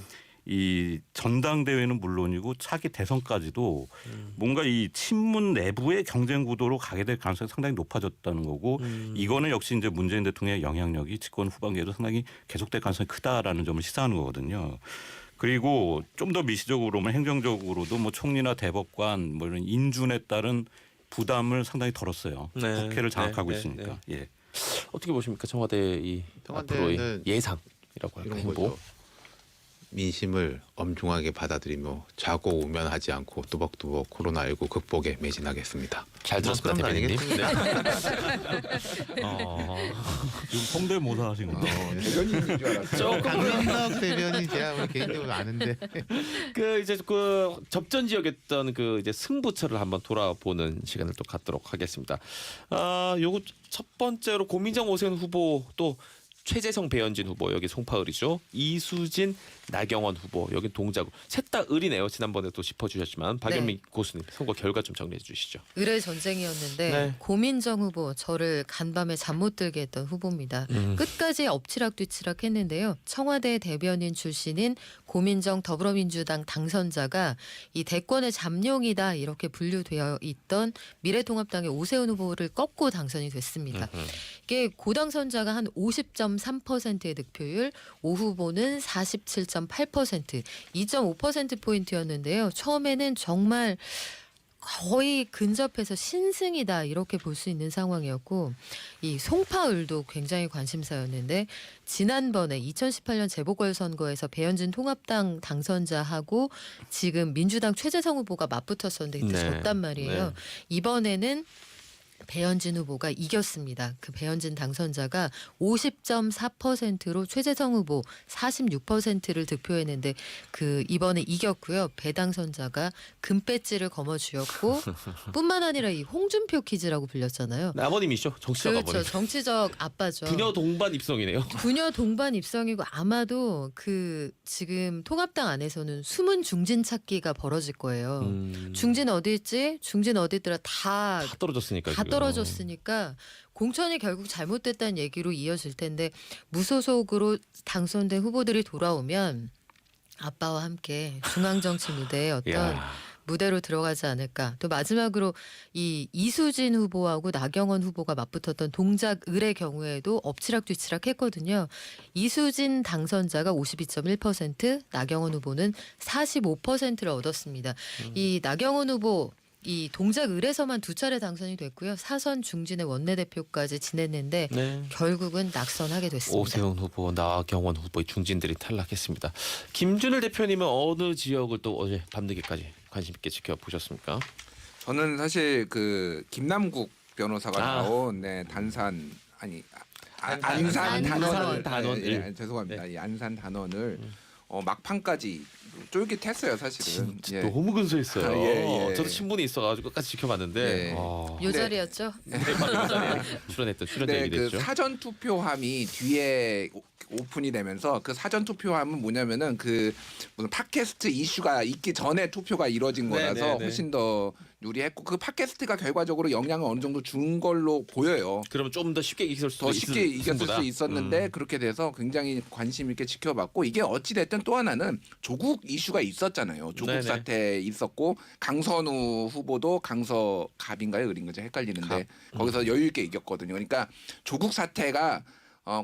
S2: 이 전당대회는 물론이고 차기 대선까지도 뭔가 이 친문 내부의 경쟁 구도로 가게 될 가능성이 상당히 높아졌다는 거고 이거는 역시 이제 문재인 대통령의 영향력이 집권 후반기에도 상당히 계속될 가능성이 크다라는 점을 시사하는 거거든요. 그리고 좀 더 미시적으로 보면 행정적으로도 뭐 총리나 대법관 뭐 이런 인준에 따른 부담을 상당히 덜었어요.
S1: 네.
S2: 국회를 장악하고
S1: 네.
S2: 있으니까.
S1: 네.
S2: 예.
S1: 어떻게 보십니까? 청와대 이
S4: 청와대는
S1: 앞으로의 예상이라고 할까
S4: 이런
S1: 행보.
S4: 거죠. 민심을 엄중하게 받아들이며 좌고우면하지 않고 뚜벅뚜벅 코로나19 극복에 매진하겠습니다.
S1: 잘 들었습니다,
S4: 그런 거
S1: 대변인님.
S2: 지금 성대모사 하신 거죠?
S6: 대변인인 줄 알았어요.
S4: 강민석 대변인 제가 뭐 개인적으로 아는데
S1: 그 이제 그 접전 지역이었던 그 이제 승부처를 한번 돌아보는 시간을 또 갖도록 하겠습니다. 요거 첫 번째로 고민정 오세훈 후보 또 최재성 배현진 후보 여기 송파을이죠. 이수진 나경원 후보 여기 동작구 셋 다 을이네요. 지난번에 또 짚어주셨지만 박연미 고수님 선거 결과 좀 정리해 주시죠.
S5: 을의 전쟁이었는데
S1: 네.
S5: 고민정 후보 저를 간밤에 잠 못 들게 했던 후보입니다. 끝까지 엎치락뒤치락 했는데요. 청와대 대변인 출신인 고민정 더불어민주당 당선자가 이 대권의 잠룡이다 이렇게 분류되어 있던 미래통합당의 오세훈 후보를 꺾고 당선이 됐습니다. 이게 고당선자가 한 50.3%의 득표율, 오 후보는 47.8%, 2.5%포인트였는데요. 처음에는 정말 거의 근접해서 신승이다 이렇게 볼 수 있는 상황이었고 이 송파을도 굉장히 관심사였는데 지난번에 2018년 재보궐선거에서 배현진 통합당 당선자하고 지금 민주당 최재성 후보가 맞붙었었는데 그때
S1: 네.
S5: 졌단 말이에요.
S1: 네.
S5: 이번에는 배현진 후보가 이겼습니다. 그 배현진 당선자가 50.4%로 최재성 후보 46%를 득표했는데 그 이번에 이겼고요. 배 당선자가 금배지를 거머쥐었고 뿐만 아니라 이 홍준표 퀴즈라고 불렸잖아요.
S1: 아버님이죠. 정치적
S5: 그렇죠.
S1: 아버님.
S5: 정치적 아빠죠.
S1: 부녀 동반 입성이네요.
S5: 부녀 동반 입성이고 아마도 그 지금 통합당 안에서는 숨은 중진 찾기가 벌어질 거예요. 중진 어디 있지? 중진 어디 있더라? 다
S1: 떨어졌으니까.
S5: 다
S1: 지금.
S5: 떨어졌으니까 공천이 결국 잘못됐다는 얘기로 이어질 텐데 무소속으로 당선된 후보들이 돌아오면 아빠와 함께 중앙정치 무대에 어떤
S1: 야.
S5: 무대로 들어가지 않을까. 또 마지막으로 이 이수진 후보하고 나경원 후보가 맞붙었던 동작을의 경우에도 엎치락뒤치락 했거든요. 이수진 당선자가 52.1%, 나경원 후보는 45%를 얻었습니다. 이 나경원 후보 이 동작을에서만 두 차례 당선이 됐고요. 사선 중진의 원내대표까지 지냈는데
S1: 네.
S5: 결국은 낙선하게 됐습니다.
S1: 오세훈 후보, 나경원 후보의 중진들이 탈락했습니다. 김준일 대표님은 어느 지역을 또 어제 밤늦게까지 관심 있게 지켜보셨습니까?
S6: 저는 사실 그 김남국 변호사가
S1: 아.
S6: 나온 안산
S5: 안산
S6: 단원을
S1: 단원을.
S6: 죄송합니다. 이 안산 단원을 막판까지 쫄깃했어요 사실은.
S1: 진짜
S6: 예.
S1: 너무 근소했어요.
S6: 아, 예, 예.
S1: 저도 신분이 있어가지고 끝까지 지켜봤는데
S6: 예.
S1: 아,
S5: 요 자리였죠.
S1: 네, 요 자리에 출연했던 출연자이기
S6: 그
S1: 됐죠.
S6: 사전 투표함이 뒤에 오픈이 되면서 그 사전 투표함은 뭐냐면은 그 무슨 팟캐스트 이슈가 있기 전에 투표가 이루어진 거라서
S1: 네네네.
S6: 훨씬 더 유리했고 그 팟캐스트가 결과적으로 영향을 어느 정도 준 걸로 보여요.
S1: 그러면 좀 더 쉽게 이길 수도
S6: 더 쉽게 이겼을
S1: 승부다.
S6: 수 있었는데 그렇게 돼서 굉장히 관심 있게 지켜봤고 이게 어찌 됐든 또 하나는 조국 이슈가 있었잖아요. 조국
S1: 네네.
S6: 사태 있었고 강선우 후보도 강서갑인가요, 을인가요? 헷갈리는데 거기서 여유 있게 이겼거든요. 그러니까 조국 사태가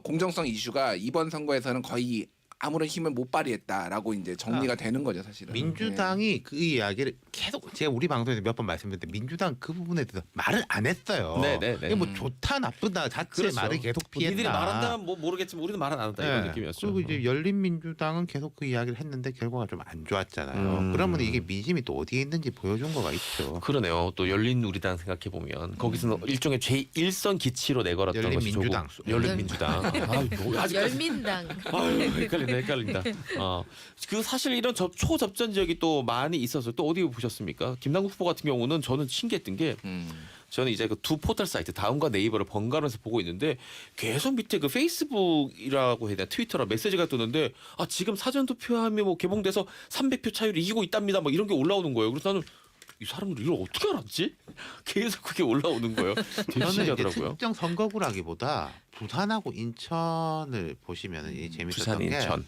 S6: 공정성 이슈가 이번 선거에서는 거의 아무런 힘을 못 발휘했다라고 이제 정리가 되는 거죠, 사실은.
S4: 민주당이 그 이야기를 계속 제가 우리 방송에서 몇 번 말씀드렸는데 민주당 그 부분에 대해서 말을 안 했어요.
S1: 네네네.
S4: 이게 뭐 좋다 나쁘다 자체 말을 계속 피했다.
S1: 니들이 말한다면 뭐 모르겠지만 우리는 말은 안 한다 이런
S4: 네.
S1: 느낌이었죠.
S4: 그리고 이제 열린민주당은 계속 그 이야기를 했는데 결과가 좀 안 좋았잖아요. 그러면 이게 민심이 또 어디에 있는지 보여준 거가 있죠.
S1: 그러네요. 또 열린우리당 생각해 보면 거기서는 일종의 제1선 기치로 내걸었던 것이
S4: 열린민주당.
S1: 조국 열린민주당. 아직까지
S5: 열민당.
S1: 아유 헷갈린다. 그 사실 이런 초접전 지역이 또 많이 있어서 또 어디 보셨습니까? 김남국 후보 같은 경우는 저는 신기했던 게 저는 이제 그 두 포털 사이트 다음과 네이버를 번갈아서 보고 있는데 계속 밑에 그 페이스북이라고 해야 되나 트위터라 메시지가 뜨는데 아 지금 사전 투표함이 뭐 개봉돼서 300표 차이로 이기고 있답니다. 막 이런 게 올라오는 거예요. 그래서 나는 이 사람들 이걸 어떻게 알았지? 계속 그게 올라오는 거예요. 되게
S4: 저는 이제
S1: 신기하더라고요.
S4: 특정 선거구라기보다 부산하고 인천을 보시면 이 재밌었던
S1: 부산,
S4: 게
S1: 인천.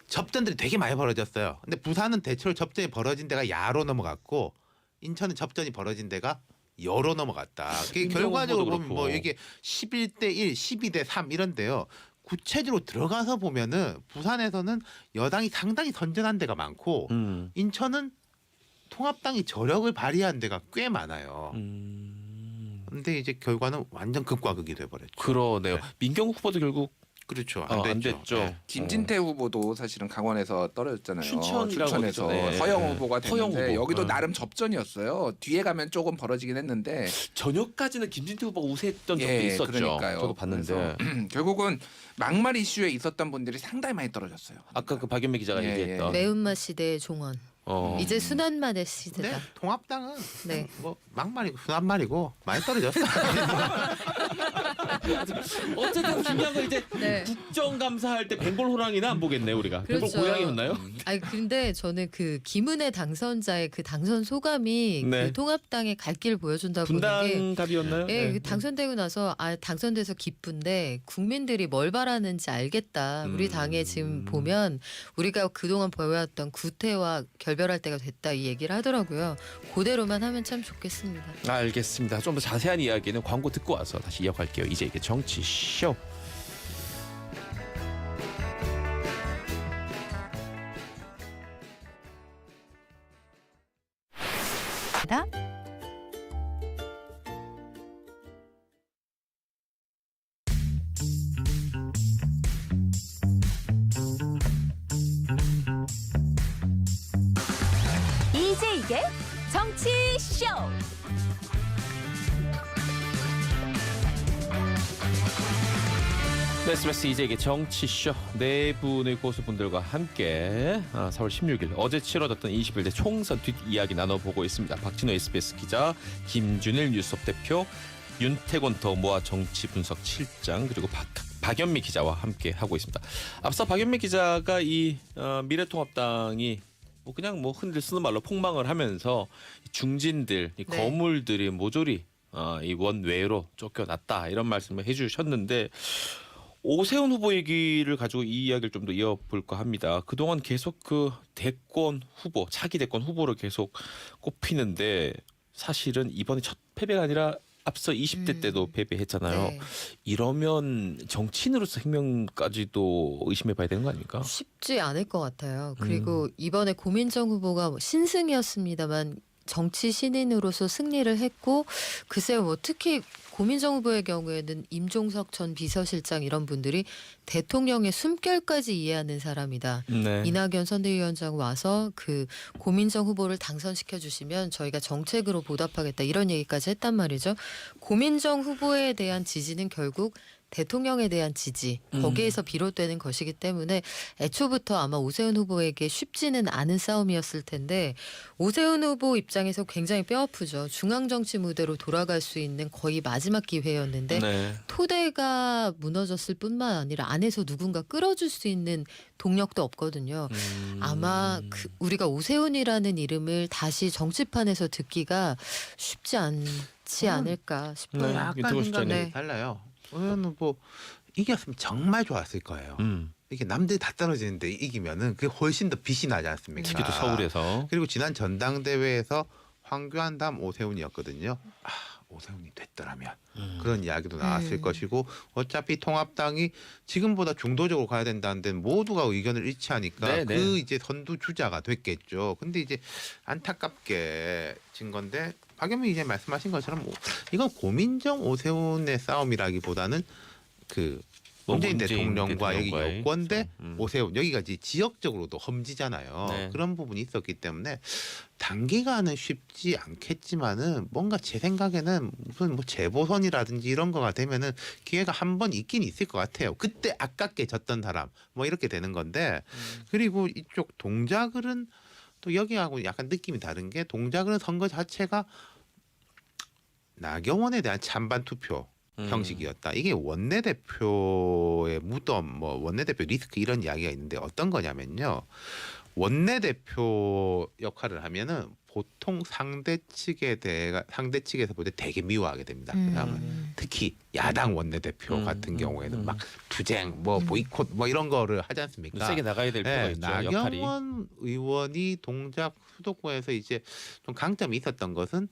S4: 접전들이 되게 많이 벌어졌어요. 근데 부산은 대체로 접전이 벌어진 데가 야로 넘어갔고 인천은 접전이 벌어진 데가 여로 넘어갔다. 그게 결과적으로 보면 뭐 이게 11대 1, 12대 3 이런데요. 구체적으로 들어가서 보면은 부산에서는 여당이 상당히 선전한 데가 많고 인천은 통합당이 저력을 발휘한 데가 꽤 많아요. 근데 이제 결과는 완전 극과 극이 돼버렸죠.
S1: 그러네요.
S4: 네.
S1: 민경욱 후보도 결국
S4: 그렇죠.
S1: 안 됐죠.
S4: 네.
S6: 김진태 후보도 사실은 강원에서 떨어졌잖아요.
S1: 춘천이라고
S6: 춘천에서
S1: 하죠. 네.
S6: 허영
S1: 네.
S6: 후보가
S1: 허영
S6: 됐는데
S1: 후보.
S6: 여기도
S1: 네.
S6: 나름 접전이었어요. 뒤에 가면 조금 벌어지긴 했는데
S1: 저녁까지는 김진태 후보가 우세했던 적도
S6: 예,
S1: 있었죠.
S6: 그러니까요.
S1: 저도 봤는데
S6: 결국은 막말 이슈에 있었던 분들이 상당히 많이 떨어졌어요.
S1: 아까 그 박연미 기자가
S6: 예,
S1: 얘기했던
S5: 매운맛 시대의 종언. 이제 순한맛의 시대다.
S4: 근데 통합당은
S5: 네.
S4: 뭐 막말이고 순한 말이고 많이 떨어졌어요.
S1: 어쨌든 중요한 건 이제
S5: 네.
S1: 국정감사할 때 벵골 호랑이나 안 보겠네 우리가. 벵골
S5: 그렇죠.
S1: 고양이였나요?
S5: 아니 근데 저는 그 김은혜 당선자의 그 당선 소감이
S1: 네.
S5: 그 통합당의 갈 길을 보여준다 보는 게
S1: 분당갑이었나요?
S5: 예,
S1: 네.
S5: 그 당선되고 나서 당선돼서 기쁜데 국민들이 뭘 바라는지 알겠다. 우리 당에 지금 보면 우리가 그동안 보여왔던 구태와 결별할 때가 됐다 이 얘기를 하더라고요. 그대로만 하면 참 좋겠습니다.
S1: 알겠습니다. 좀 더 자세한 이야기는 광고 듣고 와서 다시 이어갈게요. 이제 이게 정치쇼.
S7: 이제 정치쇼.
S1: 네, SBS 이제에게 정치쇼 네 분의 고수분들과 함께 4월 16일 어제 치러졌던 21대 총선 뒷이야기 나눠보고 있습니다. 박진호 SBS 기자, 김준일 뉴스업 대표, 윤태곤 더 모아 정치 분석 실장 그리고 박연미 기자와 함께 하고 있습니다. 앞서 박연미 기자가 이 미래통합당이 뭐 그냥 뭐 흔들 쓰는 말로 폭망을 하면서 중진들, 이
S5: 네.
S1: 거물들이 모조리 이 원외로 쫓겨났다 이런 말씀을 해주셨는데 오세훈 후보 얘기를 가지고 이 이야기를 좀 더 이어볼까 합니다. 그동안 계속 그 대권 후보, 차기 대권 후보를 계속 꼽히는데 사실은 이번이 첫 패배가 아니라 앞서 20대 때도 패배했잖아요.
S5: 네.
S1: 이러면 정치인으로서 생명까지도 의심해봐야 되는 거 아닙니까?
S5: 쉽지 않을 것 같아요. 그리고 이번에 고민정 후보가 신승이었습니다만 정치 신인으로서 승리를 했고 글쎄요 뭐 특히 고민정 후보의 경우에는 임종석 전 비서실장 이런 분들이 대통령의 숨결까지 이해하는 사람이다.
S1: 네.
S5: 이낙연 선대위원장 와서 그 고민정 후보를 당선시켜 주시면 저희가 정책으로 보답하겠다 이런 얘기까지 했단 말이죠. 고민정 후보에 대한 지지는 결국 대통령에 대한 지지 거기에서 비롯되는 것이기 때문에 애초부터 아마 오세훈 후보에게 쉽지는 않은 싸움이었을 텐데 오세훈 후보 입장에서 굉장히 뼈아프죠. 중앙정치 무대로 돌아갈 수 있는 거의 마지막 기회였는데
S1: 네.
S5: 토대가 무너졌을 뿐만 아니라 안에서 누군가 끌어줄 수 있는 동력도 없거든요. 아마 우리가 오세훈이라는 이름을 다시 정치판에서 듣기가 쉽지 않지 않을까 싶어요.
S1: 네.
S4: 약간
S1: 유튜브
S4: 생각이
S5: 시장에.
S4: 달라요. 오세훈 후보 이겼으면 정말 좋았을 거예요. 이게 남들이 다 떨어지는데 이기면은 그게 훨씬 더 빛이 나지 않습니까?
S1: 특히 또 서울에서.
S4: 그리고 지난 전당대회에서 황교안 다음 오세훈이었거든요. 오세훈이 됐더라면 그런 이야기도 나왔을 것이고 어차피 통합당이 지금보다 중도적으로 가야 된다는 데는 모두가 의견을 일치하니까
S1: 네,
S4: 그
S1: 네.
S4: 이제 선두 주자가 됐겠죠. 근데 이제 안타깝게 진 건데 박연미 이제 말씀하신 것처럼 이건 고민정 오세훈의 싸움이라기보다는 그 문재인 대통령과 여기
S1: 대통령과의
S4: 여권 대
S1: 싸움.
S4: 오세훈 여기가 이제 지역적으로도 험지잖아요.
S1: 네.
S4: 그런 부분이 있었기 때문에 단기간은 쉽지 않겠지만은 뭔가 제 생각에는 무슨 뭐 재보선이라든지 이런 거가 되면은 기회가 한 번 있긴 있을 것 같아요. 그때 아깝게 졌던 사람 뭐 이렇게 되는 건데 그리고 이쪽 동작을은 또 여기하고 약간 느낌이 다른 게 동작을은 선거 자체가 나경원에 대한 찬반 투표 형식이었다. 이게 원내대표의 무덤, 뭐 원내대표 리스크 이런 이야기가 있는데 어떤 거냐면요. 원내대표 역할을 하면은 보통 상대 측에서 볼 때 되게 미워하게 됩니다. 그다음은 특히 야당 원내대표 같은 경우에는 막 투쟁, 뭐 보이콧, 뭐 이런 거를 하지 않습니까?
S1: 세게 나가야 될 필요가
S4: 네,
S1: 있죠. 역할이.
S4: 나경원 의원이 동작 수도권에서 이제 좀 강점이 있었던 것은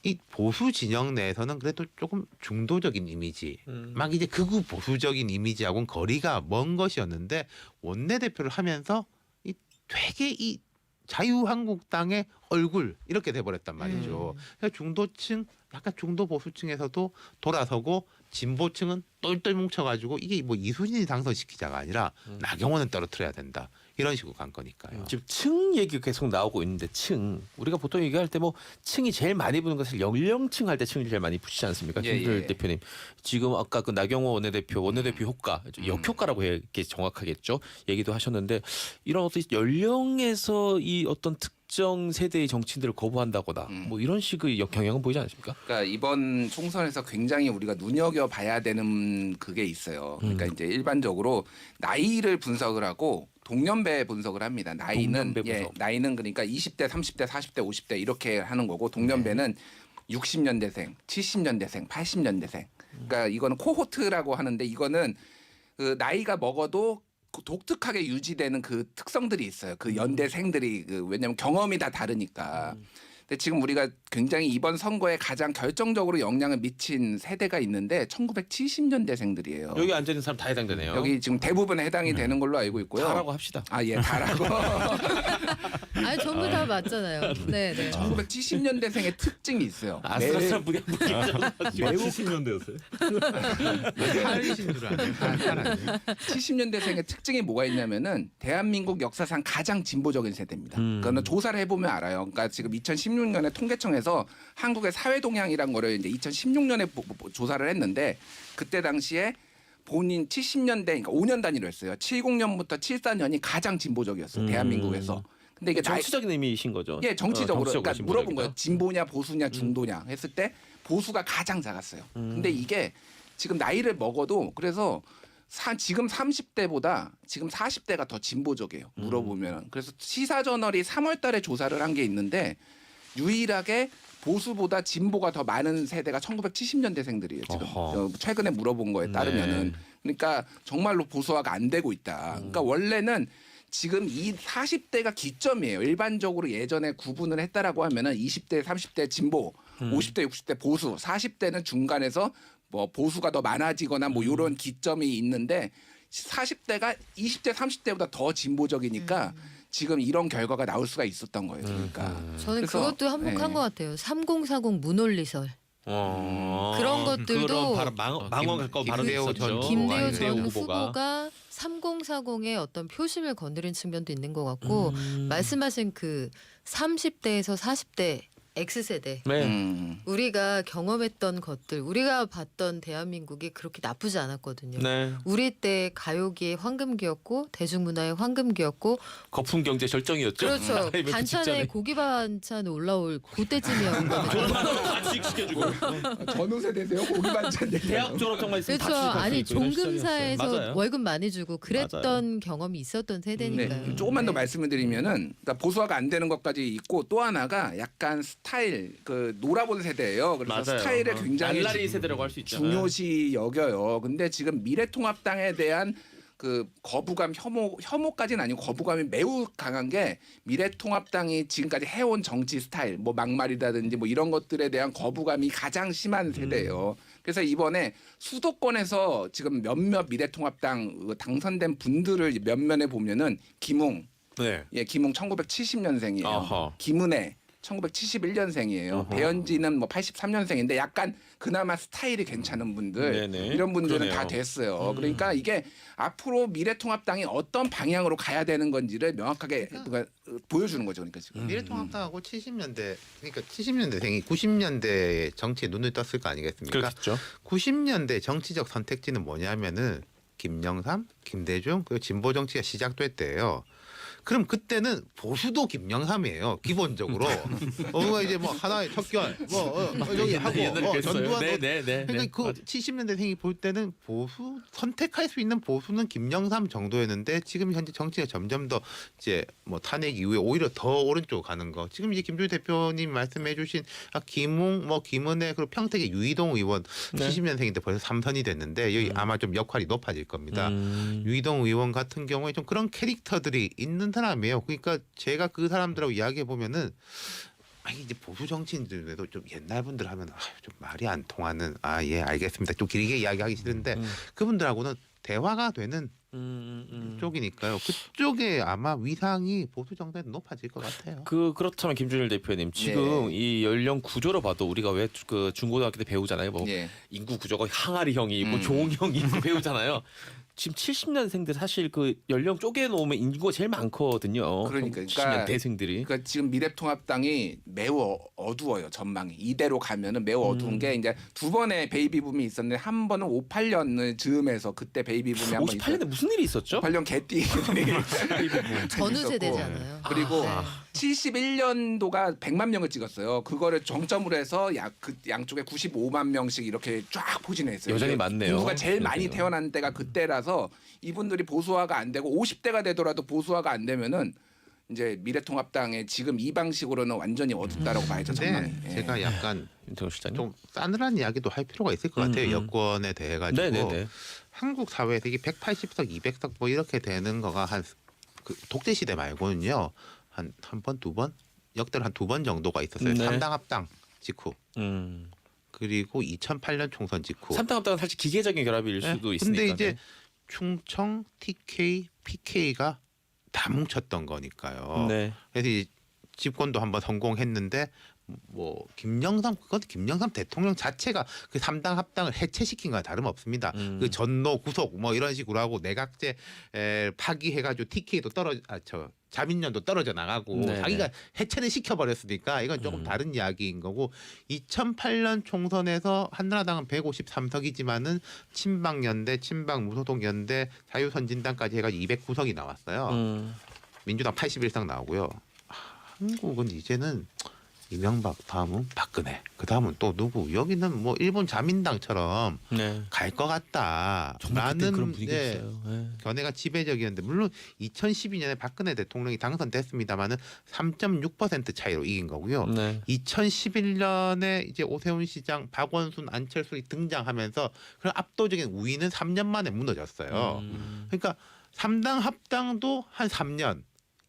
S4: 이 보수 진영 내에서는 그래도 조금 중도적인 이미지, 막 이제 극우 보수적인 이미지하고는 거리가 먼 것이었는데 원내대표를 하면서 이 되게 이 자유한국당의 얼굴 이렇게 돼버렸단 말이죠. 그래서 중도층, 약간 중도 보수층에서도 돌아서고 진보층은 똘똘 뭉쳐가지고 이게 뭐 이순신이 당선시키자가 아니라 나경원은 떨어뜨려야 된다. 이런 식으로 간 거니까요.
S1: 지금 층 얘기가 계속 나오고 있는데 층 우리가 보통 얘기할 때 뭐 층이 제일 많이 부는 것을 연령층 할 때 층이 제일 많이 붙이지 않습니까?
S6: 예,
S1: 김준일
S6: 예.
S1: 대표님 지금 아까 그 나경원 원내대표 효과 역효과라고 해야 정확하겠죠? 얘기도 하셨는데 이런 어떤 연령에서 이 어떤 특정 세대의 정치인들을 거부한다거나 뭐 이런 식의 경향은 보이지 않습니까?
S6: 그러니까 이번 총선에서 굉장히 우리가 눈여겨 봐야 되는 그게 있어요. 그러니까 이제 일반적으로 나이를 분석을 하고 동년배 분석을 합니다. 나이는
S1: 동년배 분석.
S6: 나이는 그러니까 20대, 30대, 40대, 50대 이렇게 하는 거고 동년배는 60년대생, 70년대생, 80년대생. 그러니까 이거는 코호트라고 하는데 이거는 그 나이가 먹어도 독특하게 유지되는 그 특성들이 있어요. 그 연대생들이 왜냐하면 경험이 다 다르니까. 근데 지금 우리가 굉장히 이번 선거에 가장 결정적으로 영향을 미친 세대가 있는데 1970년대생들이에요.
S1: 여기 앉아 있는 사람 다 해당되네요.
S6: 여기 지금 대부분 해당이 되는 걸로 알고 있고요.
S1: 다라고 합시다.
S6: 아, 예, 다라고.
S5: 아니 전부 다 맞잖아요. 네, 네.
S6: 1970년대생의 특징이 있어요.
S1: 아슬아슬한 분야
S2: 매우 70년대였어요.
S4: 살리신 줄 아네. 살
S6: 70년대생의 특징이 뭐가 있냐면은 대한민국 역사상 가장 진보적인 세대입니다. 그거는 조사를 해보면 알아요. 그러니까 지금 2016년에 통계청에서 한국의 사회 동향이란 거를 이제 2016년에 조사를 했는데 그때 당시에 본인 70년대 그러니까 5년 단위로 했어요. 70년부터 74년이 가장 진보적이었어요. 대한민국에서. 근데 이게
S1: 정치적인 의미이신 거죠.
S6: 예, 정치적으로
S1: 정치적으로
S6: 그러니까 물어본
S1: 진보적이다.
S6: 거예요. 진보냐 보수냐 중도냐 했을 때 보수가 가장 작았어요. 근데 이게 지금 나이를 먹어도 그래서 지금 30대보다 지금 40대가 더 진보적이에요. 물어보면. 그래서 시사저널이 3월 달에 조사를 한 게 있는데 유일하게 보수보다 진보가 더 많은 세대가 1970년대생들이에요. 지금
S1: 어허.
S6: 최근에 물어본 거에 따르면은. 그러니까 정말로 보수화가 안 되고 있다. 그러니까 원래는 지금 이 40대가 기점이에요. 일반적으로 예전에 구분을 했다라고 하면은 20대, 30대 진보, 50대, 60대 보수, 40대는 중간에서 뭐 보수가 더 많아지거나 뭐 이런 기점이 있는데 40대가 20대, 30대보다 더 진보적이니까 지금 이런 결과가 나올 수가 있었던 거예요. 그러니까
S5: 저는
S6: 그래서,
S5: 그것도 한몫한
S6: 네.
S5: 것 같아요. 3040 문홀리설. 그런 것들도
S1: 그런 망원 가까운 발언이
S4: 김대호
S1: 있었죠.
S4: 전
S5: 김대호
S4: 김대호
S5: 전
S1: 후보가.
S5: 후보가 3040의 어떤 표심을 건드린 측면도 있는 것 같고 말씀하신 그 30대에서 40대 X세대
S1: 네.
S5: 우리가 경험했던 것들 우리가 봤던 대한민국이 그렇게 나쁘지 않았거든요.
S1: 네.
S5: 우리 때 가요계의 황금기였고 대중문화의 황금기였고
S1: 거품 경제 절정이었죠.
S5: 그렇죠.
S1: 이벤트
S5: 반찬에
S1: 직전에.
S5: 고기 반찬 올라올 그때쯤이었거든요.
S1: 같이 시켜주고.
S6: 전후 세대세요? 고기 반찬 얘기.
S1: 대학 졸업장만 있으면
S5: 그렇죠.
S1: 같이
S5: 아니
S1: 있고 이런
S5: 종금사에서
S1: 시절이었어요. 맞아요.
S5: 월급 많이 주고 그랬던 경험이 있었던 세대니까요.
S6: 네, 조금만 더
S5: 네.
S6: 말씀을 드리면은 그러니까 보수화가 안 되는 것까지 있고 또 하나가 약간 스타일 그 놀아본 세대예요. 그래서
S1: 맞아요.
S6: 스타일에 굉장히
S1: 날라리 세대라고 할 수 있잖아요.
S6: 중요시 여겨요. 근데 지금 미래통합당에 대한 그 거부감, 혐오까지는 아니고 거부감이 매우 강한 게 미래통합당이 지금까지 해온 정치 스타일, 뭐 막말이라든지 뭐 이런 것들에 대한 거부감이 가장 심한 세대예요. 그래서 이번에 수도권에서 지금 몇몇 미래통합당 당선된 분들을 몇몇에 보면은 김웅,
S1: 네.
S6: 예, 김웅 1970년생이에요.
S1: 어허.
S6: 김은혜 1971년생이에요. 배현지는 뭐 83년생인데 약간 그나마 스타일이 괜찮은 분들
S1: 네네.
S6: 이런 분들은
S1: 그러네요.
S6: 다 됐어요. 그러니까 이게 앞으로 미래통합당이 어떤 방향으로 가야 되는 건지를 명확하게 보여주는 거죠. 그러니까 지금.
S4: 미래통합당하고 70년대 그러니까 70년대생이 90년대 정치에 눈을 떴을 거 아니겠습니까?
S1: 그렇겠죠.
S4: 90년대 정치적 선택지는 뭐냐면은 김영삼, 김대중 그리고 진보 정치가 시작됐대요. 그럼 그때는 보수도 김영삼이에요. 기본적으로. 뭔가 이제 뭐 하나의 척결, 여기 하고
S1: 옛날에
S4: 전두환.
S1: 네네네.
S4: 그러니까 그 70년대생이 볼 때는 보수 선택할 수 있는 보수는 김영삼 정도였는데 지금 현재 정치가 점점 더 이제 뭐 탄핵 이후에 오히려 더 오른쪽 가는 거. 지금 이제 김종인 대표님 말씀해주신 김웅, 뭐 김은혜 그리고 평택의 유이동 의원
S1: 네.
S4: 70년생인데 벌써 3선이 됐는데 여기 아마 좀 역할이 높아질 겁니다. 유이동 의원 같은 경우에 좀 그런 캐릭터들이 있는 사람이에요. 그러니까 제가 그 사람들하고 이야기해 보면은 이제 보수 정치인들도 좀 옛날 분들 하면 좀 말이 안 통하는 예 알겠습니다. 좀 길게 이야기하기 싫은데 그분들하고는 대화가 되는 쪽이니까요. 그쪽에 아마 위상이 보수 정당에 높아질 것 같아요.
S1: 그렇다면 김준일 대표님 지금 이 연령 구조로 봐도 우리가 왜 그 중고등학교 때 배우잖아요. 뭐
S6: 예.
S1: 인구 구조가 항아리 형이 있고 종 형이 있고 배우잖아요. 지금 70년생들 사실 그 연령 쪼개 놓으면 인구가 제일 많거든요.
S6: 그러니까
S1: 70년대생들이.
S6: 그러니까 지금 미래통합당이 매우 어두워요. 전망이 이대로 가면은 매우 어두운 게 이제 두 번의 베이비붐이 있었는데 한 번은 58년을 즈음해서 그때 베이비붐이 한 번
S1: 58년에 무슨 일이 있었죠?
S6: 58년 개띠
S5: 전후
S6: 있었고.
S5: 세대잖아요.
S6: 그리고
S5: 네.
S6: 71년도가 100만 명을 찍었어요. 그거를 정점으로 해서 그 양쪽에 95만 명씩 이렇게 쫙 포진했어요.
S1: 여전히 많네요.
S6: 인구가 제일 많이
S1: 여전히요.
S6: 태어난 때가 그때라서 이분들이 보수화가 안 되고 50대가 되더라도 보수화가 안 되면은 이제 미래통합당의 지금 이 방식으로는 완전히 어둡다라고 봐야죠. 전망이.
S4: 근데
S6: 예.
S4: 제가 약간
S1: 윤태호 실장님.
S4: 좀 싸늘한 이야기도 할 필요가 있을 것 같아요. 여권에 대해 가지고
S1: 네네네.
S4: 한국 사회에서 이게 180석, 200석 뭐 이렇게 되는 거가 한 그 독재 시대 말고는요 한 번, 두 번 역대로 한 두 번 정도가 있었어요.
S1: 네.
S4: 삼당 합당 직후
S1: 음.
S4: 그리고 2008년 총선 직후.
S1: 삼당합당은 사실 기계적인 결합일
S4: 네.
S1: 수도 있으니까.
S4: 근데 이제 충청, TK, PK가 다 뭉쳤던 거니까요.
S1: 네.
S4: 그래서 이 집권도 한번 성공했는데 뭐 김영삼 대통령 자체가 그 3당 합당을 해체시킨 거나 다름없습니다. 그 전노 구속 뭐 이런 식으로 하고 내각제 파기해가지고 TK도 자민련도 떨어져 나가고
S1: 네네.
S4: 자기가 해체를 시켜버렸으니까 이건 조금 다른 이야기인 거고 2008년 총선에서 한나라당은 153석이지만은 친박연대, 친박무소속연대, 자유선진당까지 해가지고 209석이 나왔어요. 민주당 81석 나오고요. 한국은 이제는 이명박 다음은 박근혜 그 다음은 또 누구 여기는 뭐 일본 자민당처럼
S1: 네.
S4: 갈 것
S1: 정말 그때
S4: 같다라는
S1: 그런 분위기였어요. 네.
S4: 견해가 지배적이었는데 물론 2012년에 박근혜 대통령이 당선됐습니다마는 3.6% 차이로 이긴 거고요.
S1: 네.
S4: 2011년에 이제 오세훈 시장, 박원순, 안철수가 등장하면서 그런 압도적인 우위는 3년 만에 무너졌어요. 그러니까 3당 합당도 한 3년,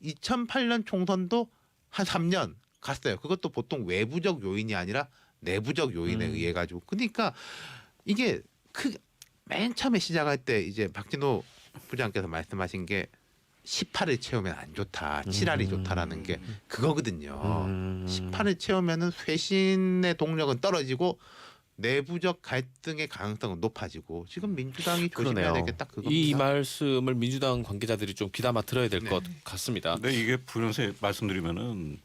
S4: 2008년 총선도 한 3년 갔어요. 그것도 보통 외부적 요인이 아니라 내부적 요인에 의해 가지고. 그러니까 이게 맨 처음에 시작할 때 이제 박진호 부장께서 말씀하신 게 18을 채우면 안 좋다, 7할이 좋다라는 게 그거거든요. 18을 채우면은 쇄신의 동력은 떨어지고 내부적 갈등의 가능성은 높아지고 지금 민주당이 조심해야 될 게 딱 그겁니다.
S1: 이 말씀을 민주당 관계자들이 좀 귀담아 들어야 될 것
S4: 네.
S1: 같습니다.
S2: 근데 이게 부연세 말씀드리면은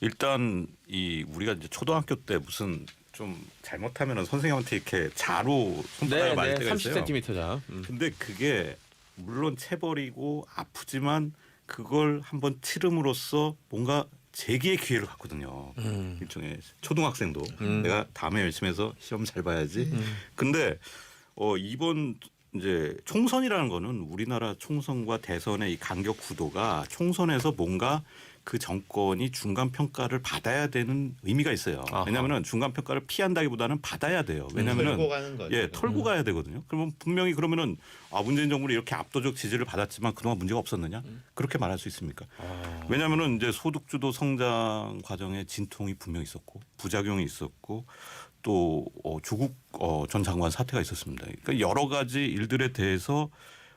S2: 일단 이 우리가 이제 초등학교 때 무슨 좀 잘못하면은 선생님한테 이렇게 자로 손바닥을 맞을 때가 있어요.
S1: 30cm 자.
S2: 근데 그게 물론 체벌이고 아프지만 그걸 한번 치름으로써 뭔가 재기의 기회를 갖거든요. 일종의 초등학생도 내가 다음에 열심히 해서 시험 잘 봐야지. 근데 이번 이제 총선이라는 거는 우리나라 총선과 대선의 이 간격 구도가 총선에서 뭔가 그 정권이 중간 평가를 받아야 되는 의미가 있어요.
S1: 아하.
S2: 왜냐하면은 중간 평가를 피한다기보다는 받아야 돼요. 왜냐하면은
S4: 털고 가는 거죠.
S2: 예, 털고 가야 되거든요. 그러면 분명히 그러면은 문재인 정부는 이렇게 압도적 지지를 받았지만 그동안 문제가 없었느냐? 그렇게 말할 수 있습니까? 왜냐하면은 이제 소득주도 성장 과정에 진통이 분명히 있었고 부작용이 있었고 또 조국 전 장관 사태가 있었습니다. 그러니까 여러 가지 일들에 대해서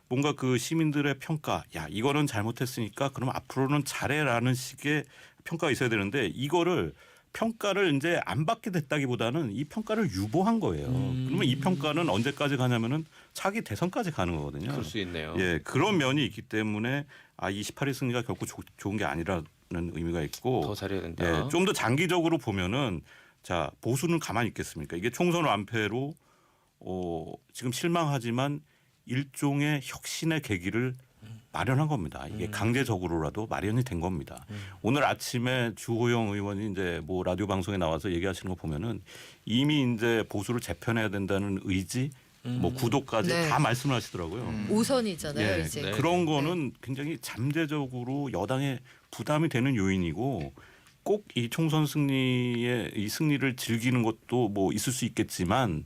S2: 뭔가 그 시민들의 평가, 야 이거는 잘못했으니까 그럼 앞으로는 잘해라는 식의 평가가 있어야 되는데 이거를 평가를 이제 안 받게 됐다기보다는 이 평가를 유보한 거예요. 그러면 이 평가는 언제까지 가냐면은 차기 대선까지 가는 거거든요.
S1: 그럴 수 있네요.
S2: 예, 그런 면이 있기 때문에 이 18일 승리가 결코 좋은 게 아니라는 의미가 있고
S1: 더 잘해야 된다.
S2: 예, 좀 더 장기적으로 보면은 자 보수는 가만히 있겠습니까? 이게 총선 완패로 지금 실망하지만 일종의 혁신의 계기를 마련한 겁니다. 이게 강제적으로라도 마련이 된 겁니다. 오늘 아침에 주호영 의원이 이제 뭐 라디오 방송에 나와서 얘기하시는 거 보면은 이미 이제 보수를 재편해야 된다는 의지, 뭐 구도까지
S5: 네.
S2: 다 말씀을 하시더라고요.
S5: 5선이잖아요
S2: 예,
S5: 이제.
S1: 네.
S2: 그런 거는 굉장히 잠재적으로 여당의 부담이 되는 요인이고 꼭 이 총선 승리의 이 승리를 즐기는 것도 뭐 있을 수 있겠지만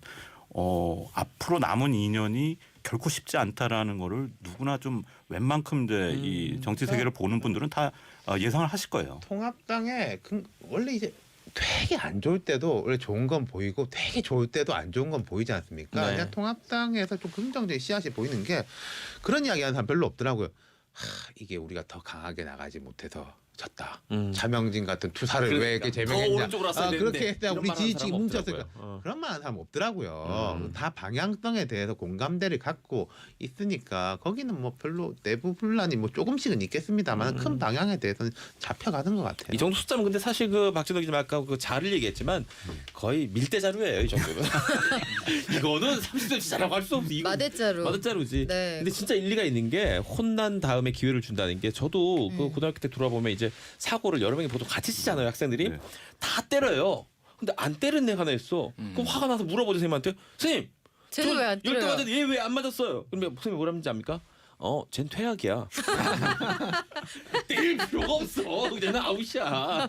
S2: 앞으로 남은 2년이 결코 쉽지 않다라는 거를 누구나 좀 웬만큼 이제 이 정치 세계를 보는 분들은 다 예상을 하실 거예요.
S4: 통합당에 원래 이제 되게 안 좋을 때도 원래 좋은 건 보이고 되게 좋을 때도 안 좋은 건 보이지 않습니까?
S1: 네.
S4: 그냥 통합당에서 좀 긍정적인 씨앗이 보이는 게 그런 이야기하는 사람 별로 없더라고요. 이게 우리가 더 강하게 나가지 못해서 졌다. 자명진 같은 투사를 왜 이렇게
S1: 더
S4: 제명했냐?
S1: 오른쪽으로 왔어야 되는데
S4: 그렇게 했다.
S1: 이런
S4: 우리
S1: 말 하는
S4: 지지층이
S1: 사람은
S4: 뭉쳤을까?
S1: 없더라고요.
S4: 그런 말 하는 사람 없더라고요. 다 방향성에 대해서 공감대를 갖고 있으니까 거기는 뭐 별로 내부 분란이 뭐 조금씩은 있겠습니다만 큰 방향에 대해서는 잡혀가는 것 같아요.
S1: 이 정도 숫자면 근데 사실 그 박진덕 기자 아까 그 자를 얘기했지만 거의 밀대자루예요 이 정도면. 이거는 30cm 자라고 할 수 없어. 이거
S5: 마대자루.
S1: 마대자루지.
S5: 네.
S1: 근데 진짜 일리가 있는 게 혼난 다음에 기회를 준다는 게 저도 그 고등학교 때 돌아보면 이제 사고를 여러 명이 보통 같이 치잖아요 학생들이.
S2: 네.
S1: 다 때려요. 근데 안 때린 애가 하나 있어. 그럼 화가 나서 물어보죠 선생님한테. 선생님.
S5: 쟤는 왜 안
S1: 열대
S5: 때려요?
S1: 맞았는데 얘 왜 안 맞았어요? 그러면 선생님이 뭐라 하는지 압니까? 쟨 퇴학이야. 때릴 필요가 없어. 그냥 아웃이야.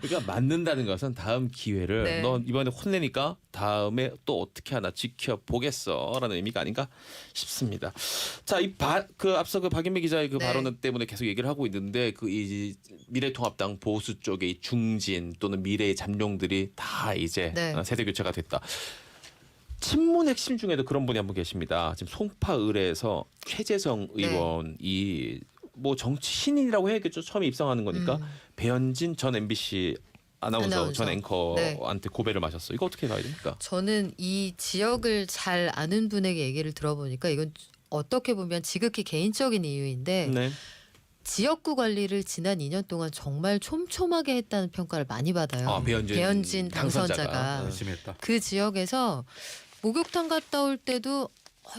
S1: 그러니까 맞는다는 것은 다음 기회를
S5: 네.
S1: 너 이번에 혼내니까 다음에 또 어떻게 하나 지켜보겠어라는 의미가 아닌가 싶습니다. 자, 그 앞서 그 박인미 기자의 그
S5: 네.
S1: 발언 때문에 계속 얘기를 하고 있는데 그 이 미래통합당 보수 쪽의 이 중진 또는 미래의 잠룡들이 다 이제
S5: 네.
S1: 세대 교체가 됐다. 친문 핵심 중에도 그런 분이 한 분 계십니다. 지금 송파을에서 최재성
S5: 네.
S1: 의원이 뭐 정치 신인이라고 해야겠죠. 처음에 입성하는 거니까 배현진 전 MBC 아나운서 전 앵커한테 고배를 마셨어. 이거 어떻게 봐야 됩니까?
S5: 저는 이 지역을 잘 아는 분에게 얘기를 들어보니까 이건 어떻게 보면 지극히 개인적인 이유인데
S1: 네.
S5: 지역구 관리를 지난 2년 동안 정말 촘촘하게 했다는 평가를 많이 받아요. 배현진 당선자가
S2: 열심히 했다.
S5: 그 지역에서 목욕탕 갔다 올 때도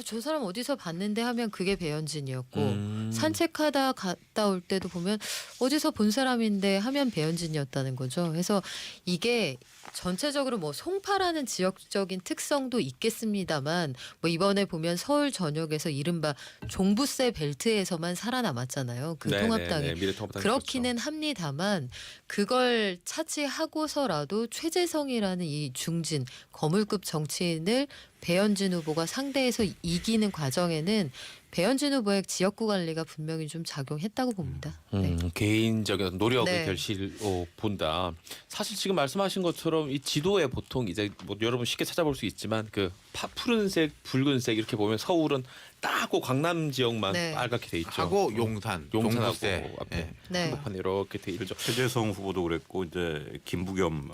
S5: 저 사람 어디서 봤는데 하면 그게 배현진이었고 산책하다 갔다 올 때도 보면 어디서 본 사람인데 하면 배현진이었다는 거죠. 그래서 이게 전체적으로 뭐 송파라는 지역적인 특성도 있겠습니다만 뭐 이번에 보면 서울 전역에서 이른바 종부세 벨트에서만 살아남았잖아요. 그 통합당이.
S1: 미래통합당이
S5: 그렇기는 합니다만 그걸 차지하고서라도 최재성이라는 이 중진 거물급 정치인을 배현진 후보가 상대에서 이기는 과정에는 배현진 후보의 지역구 관리가 분명히 좀 작용했다고 봅니다. 네.
S1: 개인적인 노력의
S5: 네.
S1: 결실로 본다. 사실 지금 말씀하신 것처럼 이 지도에 보통 이제 뭐 여러분 쉽게 찾아볼 수 있지만 그 푸른색, 붉은색 이렇게 보면 서울은 딱 그 강남 지역만
S5: 네.
S1: 빨갛게 돼 있죠.
S4: 하고 용산하고
S1: 용산하고 앞에
S4: 예.
S5: 네.
S1: 한복판 이렇게 돼 있죠.
S2: 최재성 후보도 그랬고 이제 김부겸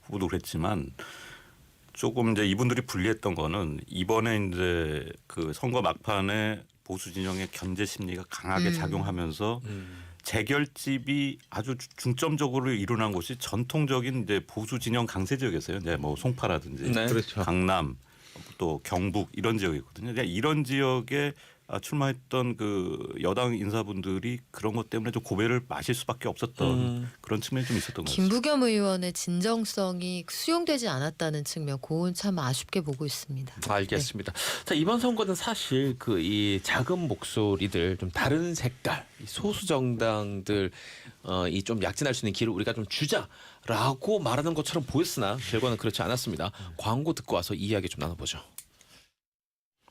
S2: 후보도 그랬지만 조금 이제 이분들이 불리했던 거는 이번에 이제 그 선거 막판에 보수 진영의 견제 심리가 강하게 작용하면서 재결집이 아주 중점적으로 일어난 곳이 전통적인 이제 보수 진영 강세 지역이었어요. 이제 뭐 송파라든지
S1: 네.
S4: 그렇죠.
S2: 강남 또 경북 이런 지역이거든요. 그러니까 이런 지역에 출마했던 그 여당 인사분들이 그런 것 때문에 좀 고배를 마실 수밖에 없었던 그런 측면이 좀 있었던 것 같습니다.
S5: 김부겸 의원의 진정성이 수용되지 않았다는 측면, 그건 참 아쉽게 보고 있습니다.
S1: 알겠습니다. 자, 이번 선거는 사실 그 이 작은 목소리들 좀 다른 색깔 이 소수 정당들 이 좀 약진할 수 있는 길을 우리가 좀 주자라고 말하는 것처럼 보였으나 결과는 그렇지 않았습니다. 광고 듣고 와서 이야기 좀 나눠보죠.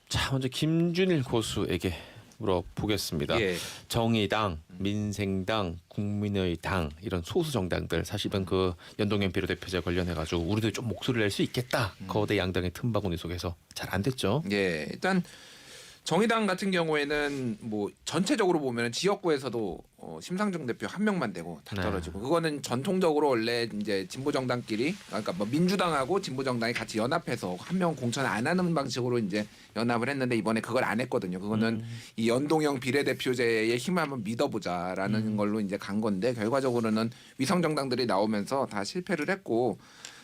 S1: 자, 먼저 김준일 고수에게 물어보겠습니다.
S6: 예.
S1: 정의당, 민생당, 국민의당 이런 소수 정당들 사실은 그 연동형 비례대표제 관련해 가지고 우리도 좀 목소리를 낼 수 있겠다. 거대 양당의 틈바구니 속에서 잘 안 됐죠.
S6: 예, 일단 정의당 같은 경우에는 뭐 전체적으로 보면 지역구에서도 심상정 대표 한 명만 되고 다
S1: 네.
S6: 떨어지고 그거는 전통적으로 원래 이제 진보 정당끼리 그러니까 뭐 민주당하고 진보 정당이 같이 연합해서 한 명 공천 안 하는 방식으로 이제 연합을 했는데 이번에 그걸 안 했거든요. 그거는 이 연동형 비례대표제의 힘을 한번 믿어보자라는 걸로 이제 간 건데 결과적으로는 위성 정당들이 나오면서 다 실패를 했고.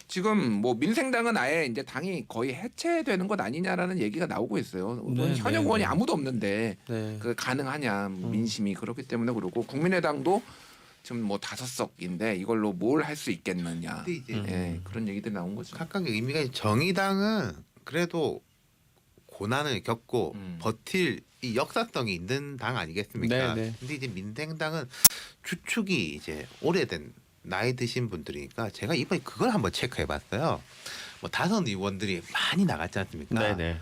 S6: 지금 뭐 민생당은 아예 이제 당이 거의 해체되는 것 아니냐라는 얘기가 나오고 있어요.
S1: 네,
S6: 현역
S1: 네,
S6: 의원이
S1: 네.
S6: 아무도 없는데
S1: 네.
S6: 그 가능하냐 민심이 그렇기 때문에 그러고 국민의당도 지금 뭐 5석인데 이걸로 뭘 할 수 있겠느냐.
S4: 근데 이제
S6: 예, 그런 얘기들이 나온 거죠.
S4: 각각의 의미가 있- 정의당은 그래도 고난을 겪고 버틸 이 역사성이 있는 당 아니겠습니까?
S1: 네, 네.
S4: 근데 이제 민생당은 주축이 이제 오래된 나이 드신 분들이니까 제가 이번에 그걸 한번 체크해봤어요. 뭐 다선 의원들이 많이 나갔지 않습니까?
S1: 네네.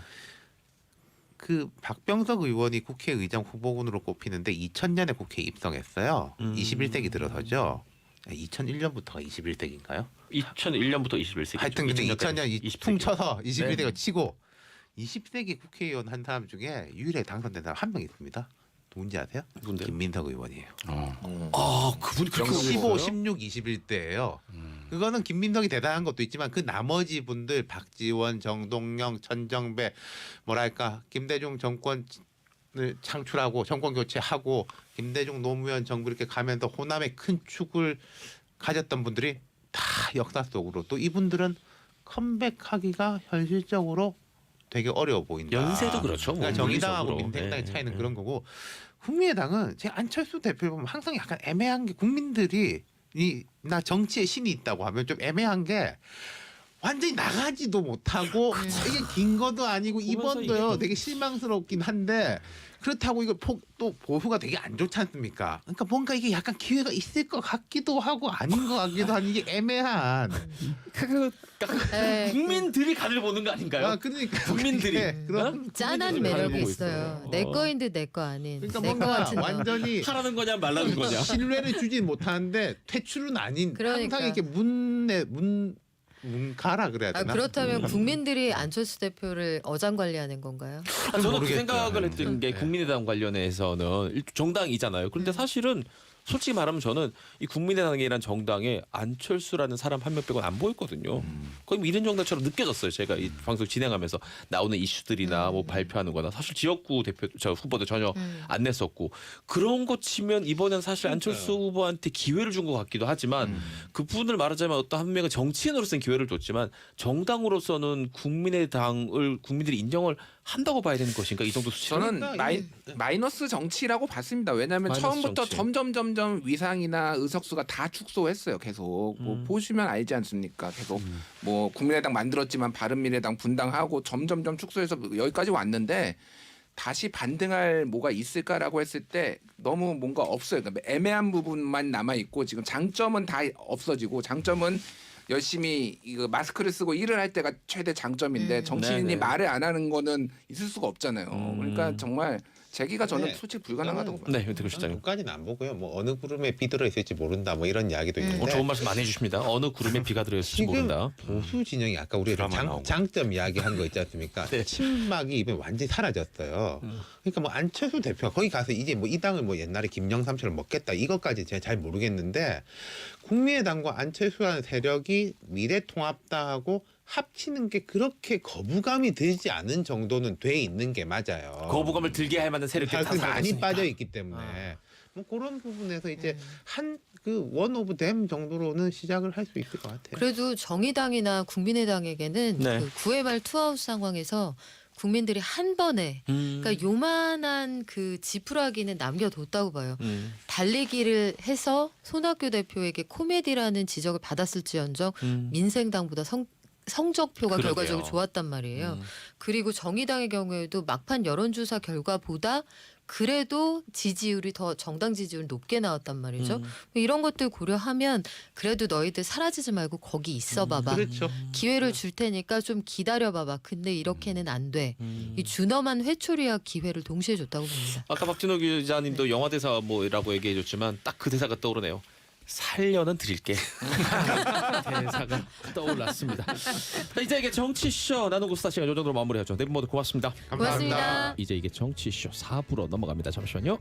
S4: 그 박병석 의원이 국회의장 후보군으로 꼽히는데 2000년에 국회에 입성했어요. 21세기 들어서죠. 2001년부터가 21세기인가요?
S1: 2001년부터 21세기.
S4: 하여튼 근데 2000년 퉁쳐서 21세기가
S1: 네.
S4: 치고 20세기 국회의원 한 사람 중에 유일하게 당선된 사람 한 명 있습니다. 누군지 아세요?
S1: 누군데요?
S4: 김민석 의원이에요.
S1: 아, 그분이 그렇게
S4: 15, 16, 21대예요. 그거는 김민석이 대단한 것도 있지만 그 나머지 분들 박지원, 정동영, 천정배 뭐랄까 김대중 정권을 창출하고 정권 교체하고 김대중 노무현 정부 이렇게 가면서 호남의 큰 축을 가졌던 분들이 다 역사 속으로 또 이분들은 컴백하기가 현실적으로 되게 어려워 보인다.
S1: 연세도 그렇죠. 뭐
S4: 그러니까 정의당하고
S1: 물리적으로.
S4: 민생당의
S1: 네,
S4: 차이는
S1: 네.
S4: 그런 거고 국민의당은 제 안철수 대표를 보면 항상 약간 애매한 게 국민들이 나 정치에 신이 있다고 하면 좀 애매한 게 완전히 나가지도 못하고 이게 긴 것도 아니고
S1: 보면서
S4: 이번도요
S1: 이게
S4: 되게 실망스럽긴 한데 그렇다고 이거 또 보수가 되게 안 좋지 않습니까? 그러니까 뭔가 이게 약간 기회가 있을 것 같기도 하고 아닌 것 같기도 한 이게 애매한.
S5: 네.
S1: 국민들이 간을 보는 거 아닌가요?
S4: 아 그러니까
S1: 국민들이.
S4: 그런
S5: 짠한
S1: 국민들이
S5: 매력이
S1: 바라보고
S5: 있어요.
S1: 있어요.
S5: 내 거인 듯 내 거 아닌.
S4: 그러니까
S5: 내 거
S4: 뭔가
S5: 같은 거.
S4: 완전히
S1: 하라는 거냐 말라는 거냐.
S4: 신뢰를 주진 못하는데 퇴출은 아닌
S5: 그러니까.
S4: 항상 이렇게 문가라 그래야
S5: 아,
S4: 되나?
S5: 그렇다면 국민들이 안철수 대표를 어장관리하는 건가요?
S1: 저는 그
S4: 모르겠어요.
S1: 생각을 했던 게
S4: 네.
S1: 국민의당 관련해서는 정당이잖아요. 그런데 사실은 솔직히 말하면 저는 이 국민의당이라는 정당에 안철수라는 사람 한 명 빼고는 안 보였거든요. 거의 뭐 이런 정당처럼 느껴졌어요. 제가 이 방송 진행하면서 나오는 이슈들이나 뭐 발표하는 거나 사실 지역구 대표 저 후보도 전혀 안 냈었고 그런 거 치면 이번엔 사실 안철수 후보한테 기회를 준 것 같기도 하지만 그분을 말하자면 어떤 한 명의 정치인으로서는 기회를 줬지만 정당으로서는 국민의당을 국민들이 인정을 한다고 봐야 되는 것인가 이 정도 수치는?
S6: 저는 마이너스 정치라고 봤습니다. 왜냐하면
S1: 마이너스
S6: 처음부터
S1: 정치.
S6: 점점 위상이나 의석수가 다 축소했어요. 계속 뭐 보시면 알지 않습니까? 계속 뭐 국민의당 만들었지만 바른미래당 분당하고 점점점 축소해서 여기까지 왔는데 다시 반등할 뭐가 있을까라고 했을 때 너무 뭔가 없어요. 그러니까 애매한 부분만 남아 있고 지금 장점은 다 없어지고 장점은 열심히 이거 마스크를 쓰고 일을 할 때가 최대 장점인데 정치인이
S1: 네네.
S6: 말을 안 하는 거는 있을 수가 없잖아요. 그러니까 정말 제기가 저는
S8: 네.
S6: 솔직히 불가능하다고 봐요.
S1: 네, 윤태구 실장님.
S8: 까지는 안 보고요. 뭐 어느 구름에 비들어 있을지 모른다. 뭐 이런 이야기도 있는데.
S1: 좋은 말씀 많이 해주십니다. 어느 구름에 비가 들어있을지
S8: 지금
S1: 모른다.
S8: 보수 진영이 아까 우리가
S2: 드라마 나오고.
S8: 장점 이야기한 거 있지 않습니까?
S1: 네.
S8: 친박이 이번에 완전히 사라졌어요. 그러니까 뭐 안철수 대표가 거기 가서 이제 뭐 이 당을 뭐 옛날에 김영삼처럼 먹겠다 이것까지 제가 잘 모르겠는데 국민의당과 안철수라는 세력이 미래통합당하고 합치는 게 그렇게 거부감이 들지 않은 정도는 돼 있는 게 맞아요.
S1: 거부감을 들게 할 만한 세력들이 다
S8: 사실 많이
S1: 사라졌으니까.
S8: 빠져 있기 때문에 뭐 그런 부분에서 이제 한 그 원 오브 댐 정도로는 시작을 할 수 있을 것 같아요.
S5: 그래도 정의당이나 국민의당에게는
S1: 네.
S5: 그 9회 말 투아웃 상황에서 국민들이 한 번에 그러니까 요만한 그 지푸라기는 남겨뒀다고 봐요. 달리기를 해서 손학규 대표에게 코미디라는 지적을 받았을지언정 민생당보다 성적표가
S1: 그러게요.
S5: 결과적으로 좋았단 말이에요. 그리고 정의당의 경우에도 막판 여론조사 결과보다 그래도 지지율이 더 정당 지지율 높게 나왔단 말이죠. 이런 것들 고려하면 그래도 너희들 사라지지 말고 거기 있어봐봐.
S8: 그렇죠.
S5: 기회를 줄 테니까 좀 기다려봐봐. 근데 이렇게는 안 돼. 이 준엄한 회초리와 기회를 동시에 줬다고 봅니다.
S1: 아까 박진호 기자님도 영화 대사 뭐라고 얘기해줬지만 딱 그 대사가 떠오르네요. 살려는 드릴게. 대사가 떠올랐습니다. 자, 이제 이게 정치쇼 나누고 수다 시간 이 정도로 마무리하죠. 네 분 모두 고맙습니다.
S5: 고맙습니다.
S1: 이제 이게 정치쇼 4부로 넘어갑니다. 잠시만요.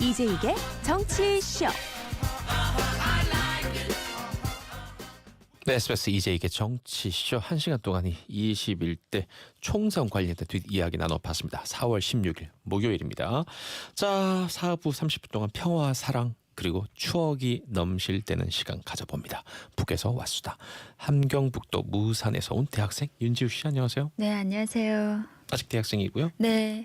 S7: 이제 이게 정치쇼.
S1: 네, SBS 이제 이게 정치쇼 1시간 동안이 21대 총선 관련된 뒷이야기 나눠봤습니다. 4월 16일 목요일입니다. 자, 4부 30분 동안 평화와 사랑 그리고 추억이 넘실대는 시간 가져봅니다. 북에서 왔수다. 함경북도 무산에서 온 대학생 윤지우 씨 안녕하세요.
S9: 네, 안녕하세요.
S1: 아직 대학생이고요.
S9: 네.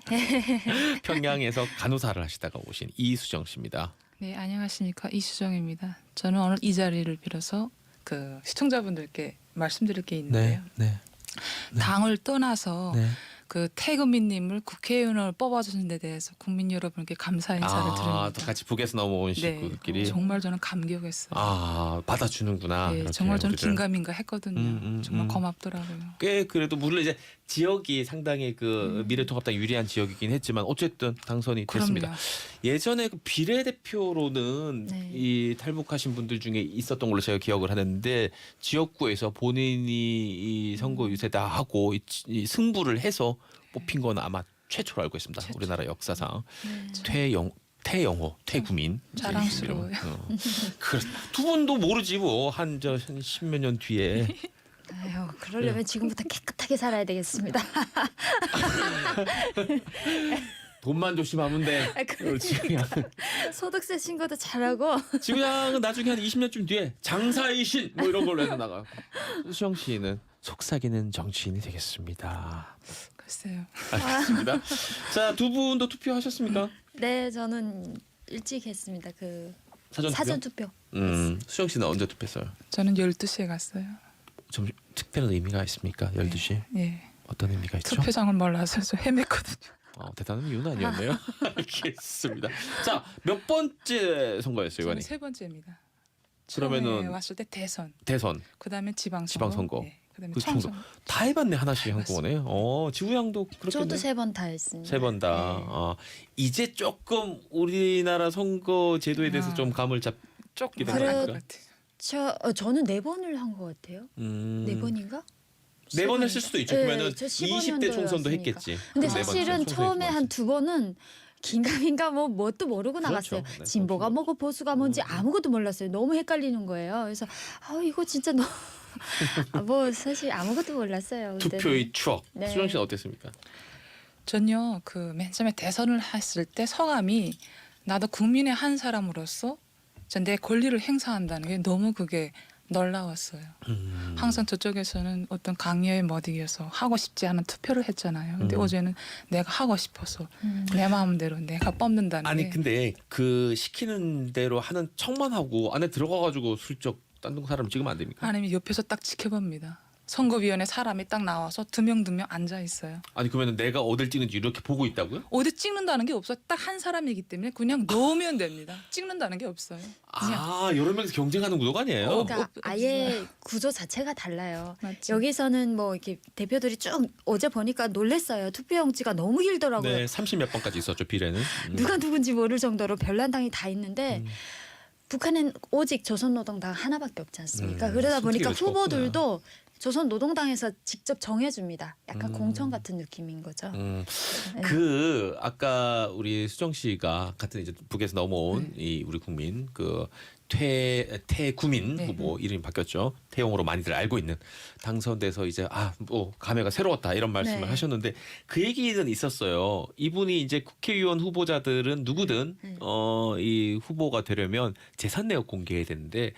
S1: 평양에서 간호사를 하시다가 오신 이수정 씨입니다.
S10: 네, 안녕하십니까. 이수정입니다. 저는 오늘 이 자리를 빌어서 그 시청자분들께 말씀드릴 게 있는데요.
S1: 네.
S10: 당을 떠나서
S1: 네.
S10: 그 태금희님을 국회의원을 뽑아주신 데 대해서 국민 여러분께 감사 인사를
S1: 또
S10: 드립니다.
S1: 같이 북에서 넘어온
S10: 네,
S1: 식구들끼리
S10: 정말 저는 감격했어요.
S1: 받아주는구나.
S10: 네,
S1: 이렇게
S10: 정말 저는
S1: 우리를.
S10: 긴가민가 했거든요. 정말 고맙더라고요.
S1: 꽤 그래도 물론 이제 지역이 상당히 그 미래통합당 유리한 지역이긴 했지만 어쨌든 당선이 됐습니다.
S10: 그럼요.
S1: 예전에 그 비례대표로는
S9: 네.
S1: 이 탈북하신 분들 중에 있었던 걸로 제가 기억을 하는데 지역구에서 본인이 이 선거 유세다 하고 이 승부를 해서 뽑힌 건 아마 최초로 알고 있습니다.
S10: 최초.
S1: 우리나라 역사상
S9: 네.
S1: 태영호, 태구민
S10: 자랑스러워요.
S1: 두 분도 모르지 뭐 한 10몇 년 뒤에
S9: 아유, 그러려면 지금부터 깨끗하게 살아야 되겠습니다.
S1: 돈만 조심하면 돼. 지구양.
S9: 소득세 신고도 잘하고.
S1: 지구양은 나중에 한 20년쯤 뒤에 장사의 신 뭐 이런 걸로 해서 나가. 수정 씨는 속삭이는 정치인이 되겠습니다.
S10: 글쎄요.
S1: 알겠습니다. 자, 두 분도 투표하셨습니까?
S9: 네, 저는 일찍 했습니다. 그
S1: 사전 투표?
S9: 사전 투표.
S1: 수정 씨는 언제 투표했어요?
S10: 저는 12시에 갔어요.
S1: 좀 특별한 의미가 있습니까? 12시.
S10: 예.
S1: 어떤 의미가 있죠?
S10: 투표장을 몰라서 좀 헤맸거든요.
S1: 대단한 이유는 아니었네요. 알겠습니다. 자, 몇 번째 선거였어요,
S10: 저는
S1: 이번이?
S10: 세 번째입니다.
S1: 그러면은
S10: 처음에 왔을 때 대선,
S1: 대선
S10: 그다음에 지방선거,
S1: 지방선거.
S10: 예, 그다음에
S1: 그
S10: 총선.
S1: 다 해봤네 하나씩 한꺼번에. 지구양도 그렇겠네요.
S9: 저도 3번 다 했습니다.
S1: 세 번 다.
S9: 네.
S1: 이제 조금 우리나라 선거 제도에 대해서 좀 감을 잡게
S10: 조금
S1: 된
S9: 그래-
S1: 거니까.
S10: 것 같아요.
S9: 저는 4번을 한 것 같아요. 4번인가?
S1: 네 번 했을 수도 있죠. 그러면은
S9: 저
S1: 20대 총선도
S9: 15년도였으니까.
S1: 했겠지.
S9: 근데
S1: 그럼 네 번째
S9: 사실은
S1: 총선이
S9: 처음에 한
S1: 있고
S9: 2번은 긴가민가 뭐 뭣도 모르고
S1: 그렇죠.
S9: 나갔어요.
S1: 네,
S9: 진보가
S1: 그렇죠.
S9: 뭐고 보수가 뭔지 아무것도 몰랐어요. 너무 헷갈리는 거예요. 그래서 이거 진짜 너무 뭐 사실 아무것도 몰랐어요. 그때는.
S1: 투표의 추억.
S9: 네.
S1: 수정 씨는 어땠습니까?
S10: 전요 그 맨 처음에 대선을 했을 때 소감이 나도 국민의 한 사람으로서 내 권리를 행사한다는 게 너무 그게 놀라웠어요. 항상 저쪽에서는 어떤 강요에 못 이겨서 하고 싶지 않은 투표를 했잖아요. 근데 어제는 내가 하고 싶어서 내 마음대로 내가 뽑는다는
S1: 아니
S10: 게
S1: 근데 그 시키는 대로 하는 척만 하고 안에 들어가가지고 슬쩍 딴 사람 찍으면 안 됩니까?
S10: 아니면 옆에서 딱 지켜봅니다. 선거위원회 사람이 딱 나와서 두 명 앉아 있어요.
S1: 아니 그러면 내가 어딜 찍는지 이렇게 보고 있다고요?
S10: 어디 찍는다는 게 없어요. 딱 한 사람이기 때문에 그냥 넣으면 됩니다. 찍는다는 게 없어요. 그냥
S1: 아 여러 명이서 경쟁하는 구도가 아니에요.
S9: 그러니까 아예 구조 자체가 달라요.
S10: 맞지.
S9: 여기서는 뭐 이렇게 대표들이 쭉 어제 보니까 놀랬어요. 투표용지가 너무 길더라고요.
S1: 네, 30몇 번까지 있었죠 비례는.
S9: 누가 누군지 모를 정도로 별난당이 다 있는데 북한은 오직 조선노동당 하나밖에 없지 않습니까? 그러다 보니까
S1: 선택이
S9: 후보들도 조선노동당에서 직접 정해줍니다. 약간
S1: 음.
S9: 공천 같은 느낌인 거죠. 네.
S1: 그 아까 우리 수정 씨가 같은 이제 북에서 넘어온 이 우리 국민 그 태구민
S10: 네.
S1: 후보 이름이 바뀌었죠. 태용으로 많이들 알고 있는 당선돼서 이제 뭐 감회가 새로웠다 이런 말씀을
S9: 네.
S1: 하셨는데 그 얘기는 있었어요. 이분이 이제 국회의원 후보자들은 누구든 이 후보가 되려면 재산 내역 공개해야 되는데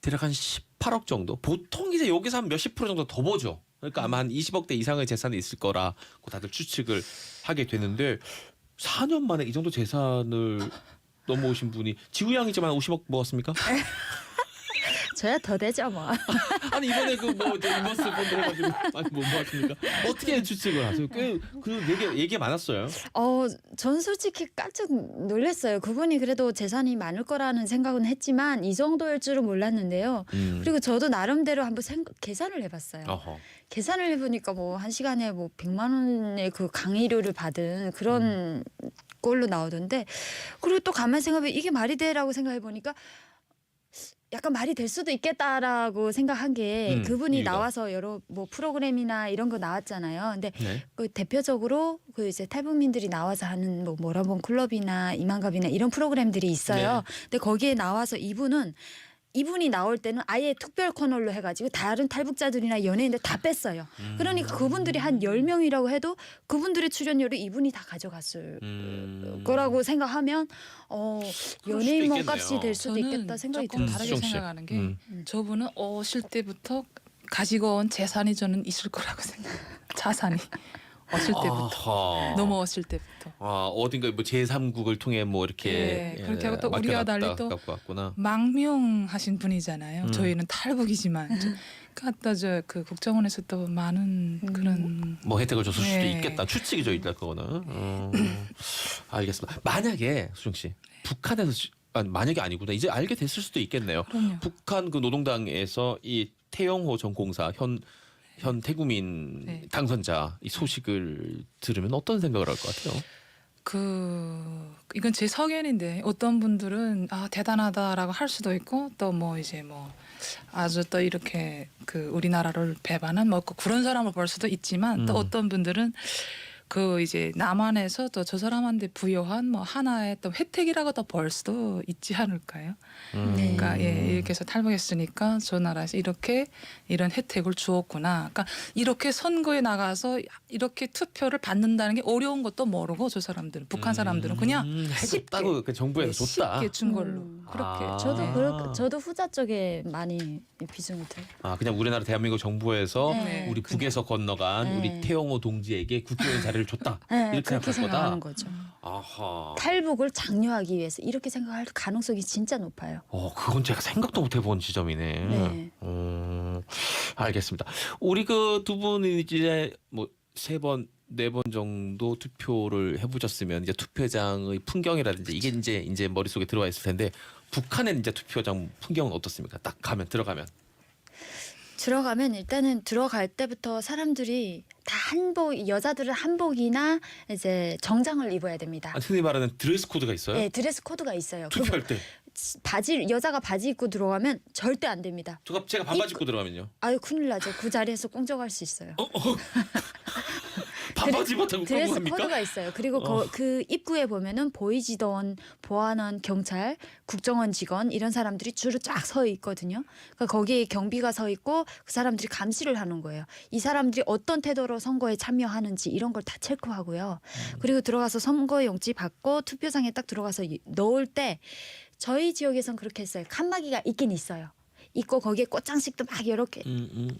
S1: 대략 한 18억 정도. 보통 이제 여기서 한 몇십 프로 정도 더 보죠. 그러니까 아마 한 20억대 이상의 재산이 있을 거라고 다들 추측을 하게 되는데 4년 만에 이 정도 재산을 넘어오신 분이 지우양이지만 50억 모았습니까?
S9: 저야 더 되죠 뭐.
S1: 아니 이번에 그 뭐 인버스 펀드 해가지고 아니 뭐 모았습니까? 어떻게 추측을 하세요? 꽤그 얘기 많았어요.
S9: 전 솔직히 깜짝 놀랐어요. 그분이 그래도 재산이 많을 거라는 생각은 했지만 이 정도일 줄은 몰랐는데요. 그리고 저도 나름대로 한번 계산을 해봤어요.
S1: 어허.
S9: 계산을 해보니까 뭐 한 시간에 뭐 100만 원의 그 강의료를 받은 그런 걸로 나오던데, 그리고 또 가만 생각해 이게 말이 돼라고 생각해 보니까 약간 말이 될 수도 있겠다라고 생각한 게 그분이
S1: 이유가?
S9: 나와서 여러 뭐 프로그램이나 이런 거 나왔잖아요. 근데
S1: 네.
S9: 그 대표적으로 그 이제 탈북민들이 나와서 하는 뭐 모라본 클럽이나 이만갑이나 이런 프로그램들이 있어요. 근데 거기에 나와서 이분이 나올 때는 아예 특별 코너로 해가지고 다른 탈북자들이나 연예인들 다 뺐어요. 그러니까 그분들이 한 10명이라고 해도 그분들의 출연료를 이분이 다 가져갔을 거라고 생각하면 연예인
S1: 수도
S9: 몸값이 될 수도
S10: 저는
S9: 있겠다 생각이
S10: 조금
S9: 들어요.
S10: 다르게
S1: 수정 씨.
S10: 생각하는 게 저분은 오실 때부터 가지고 온 재산이 저는 있을 거라고 생각해요. 자산이 어실 때부터
S1: 아하.
S10: 넘어왔을 때부터
S1: 어딘가 뭐 제3국을 통해 뭐 이렇게
S10: 네, 그렇게 하고 또 우리와 달리 또
S1: 갖고 왔구나.
S10: 망명하신 분이잖아요. 저희는 탈북이지만 갖다 그 국정원에서 또 많은 그런
S1: 뭐 혜택을 줬을 수도
S10: 네.
S1: 있겠다. 추측이죠 일단 그거는. 알겠습니다. 만약에 수정 씨 북한에서 만약에 아니구나 이제 알게 됐을 수도 있겠네요.
S10: 그럼요.
S1: 북한 그 노동당에서 이 태영호 전 공사 현 태구민
S10: 네.
S1: 당선자 이 소식을 들으면 어떤 생각을 할 것 같아요?
S10: 이건 제 석연인데 어떤 분들은 대단하다라고 할 수도 있고 또 뭐 이제 뭐 아주 또 이렇게 그 우리나라를 배반한 뭐 그런 사람을 볼 수도 있지만 또 어떤 분들은 그 이제 남한에서 또 저 사람한테 부여한 뭐 하나의 또 혜택이라고 또 볼 수도 있지 않을까요?
S9: 네.
S10: 그러니까 이렇게 해서 탈북했으니까 저 나라에서 이렇게 이런 혜택을 주었구나. 그러니까 이렇게 선거에 나가서 이렇게 투표를 받는다는 게 어려운 것도 모르고 저 사람들은 북한 사람들은 그냥
S1: 해줬다고 그 정부에서 줬다.
S10: 쉽게 준 걸로 그렇게
S9: 저도 후자 쪽에 많이 비중이 들어요.
S1: 그냥 우리나라 대한민국 정부에서
S9: 네.
S1: 우리 북에서 건너간
S9: 네.
S1: 우리 태영호 동지에게 국회의원 자리를 줬다.
S9: 네,
S1: 이렇게
S9: 그렇게
S1: 생각할 거다.
S9: 생각하는 거죠.
S1: 아하.
S9: 탈북을 장려하기 위해서 이렇게 생각할 가능성이 진짜 높아요.
S1: 그건 제가 생각도 못 해본 지점이네.
S9: 네.
S1: 알겠습니다. 우리 그 두 분이 이제 뭐 3번, 4번 정도 투표를 해보셨으면 이제 투표장의 풍경이라든지 이게 이제 머릿속에 들어와 있을 텐데 북한의 이제 투표장 풍경은 어떻습니까? 딱 들어가면.
S9: 일단은 들어갈 때부터 사람들이 다 한복, 여자들은 한복이나 이제 정장을 입어야 됩니다.
S1: 흔히 말하는 드레스 코드가 있어요?
S9: 네, 드레스 코드가 있어요.
S1: 투표할 때.
S9: 여자가 바지 입고 들어가면 절대 안 됩니다.
S1: 제가 반바지 입고 들어가면요?
S9: 아유 큰일 나죠. 그 자리에서 꽁정할 수 있어요.
S1: 반바지 입었다고
S9: 드레스
S1: 합니까?
S9: 코드가 있어요. 그리고 그 입구에 보면은 보이지던 보안원, 경찰, 국정원 직원 이런 사람들이 줄을 쫙 서 있거든요. 그러니까 거기에 경비가 서 있고 그 사람들이 감시를 하는 거예요. 이 사람들이 어떤 태도로 선거에 참여하는지 이런 걸 다 체크하고요. 그리고 들어가서 선거용지 받고 투표장에 딱 들어가서 넣을 때 저희 지역에선 그렇게 했어요. 칸막이가 있긴 있어요. 있고 거기에 꽃장식도 막 이렇게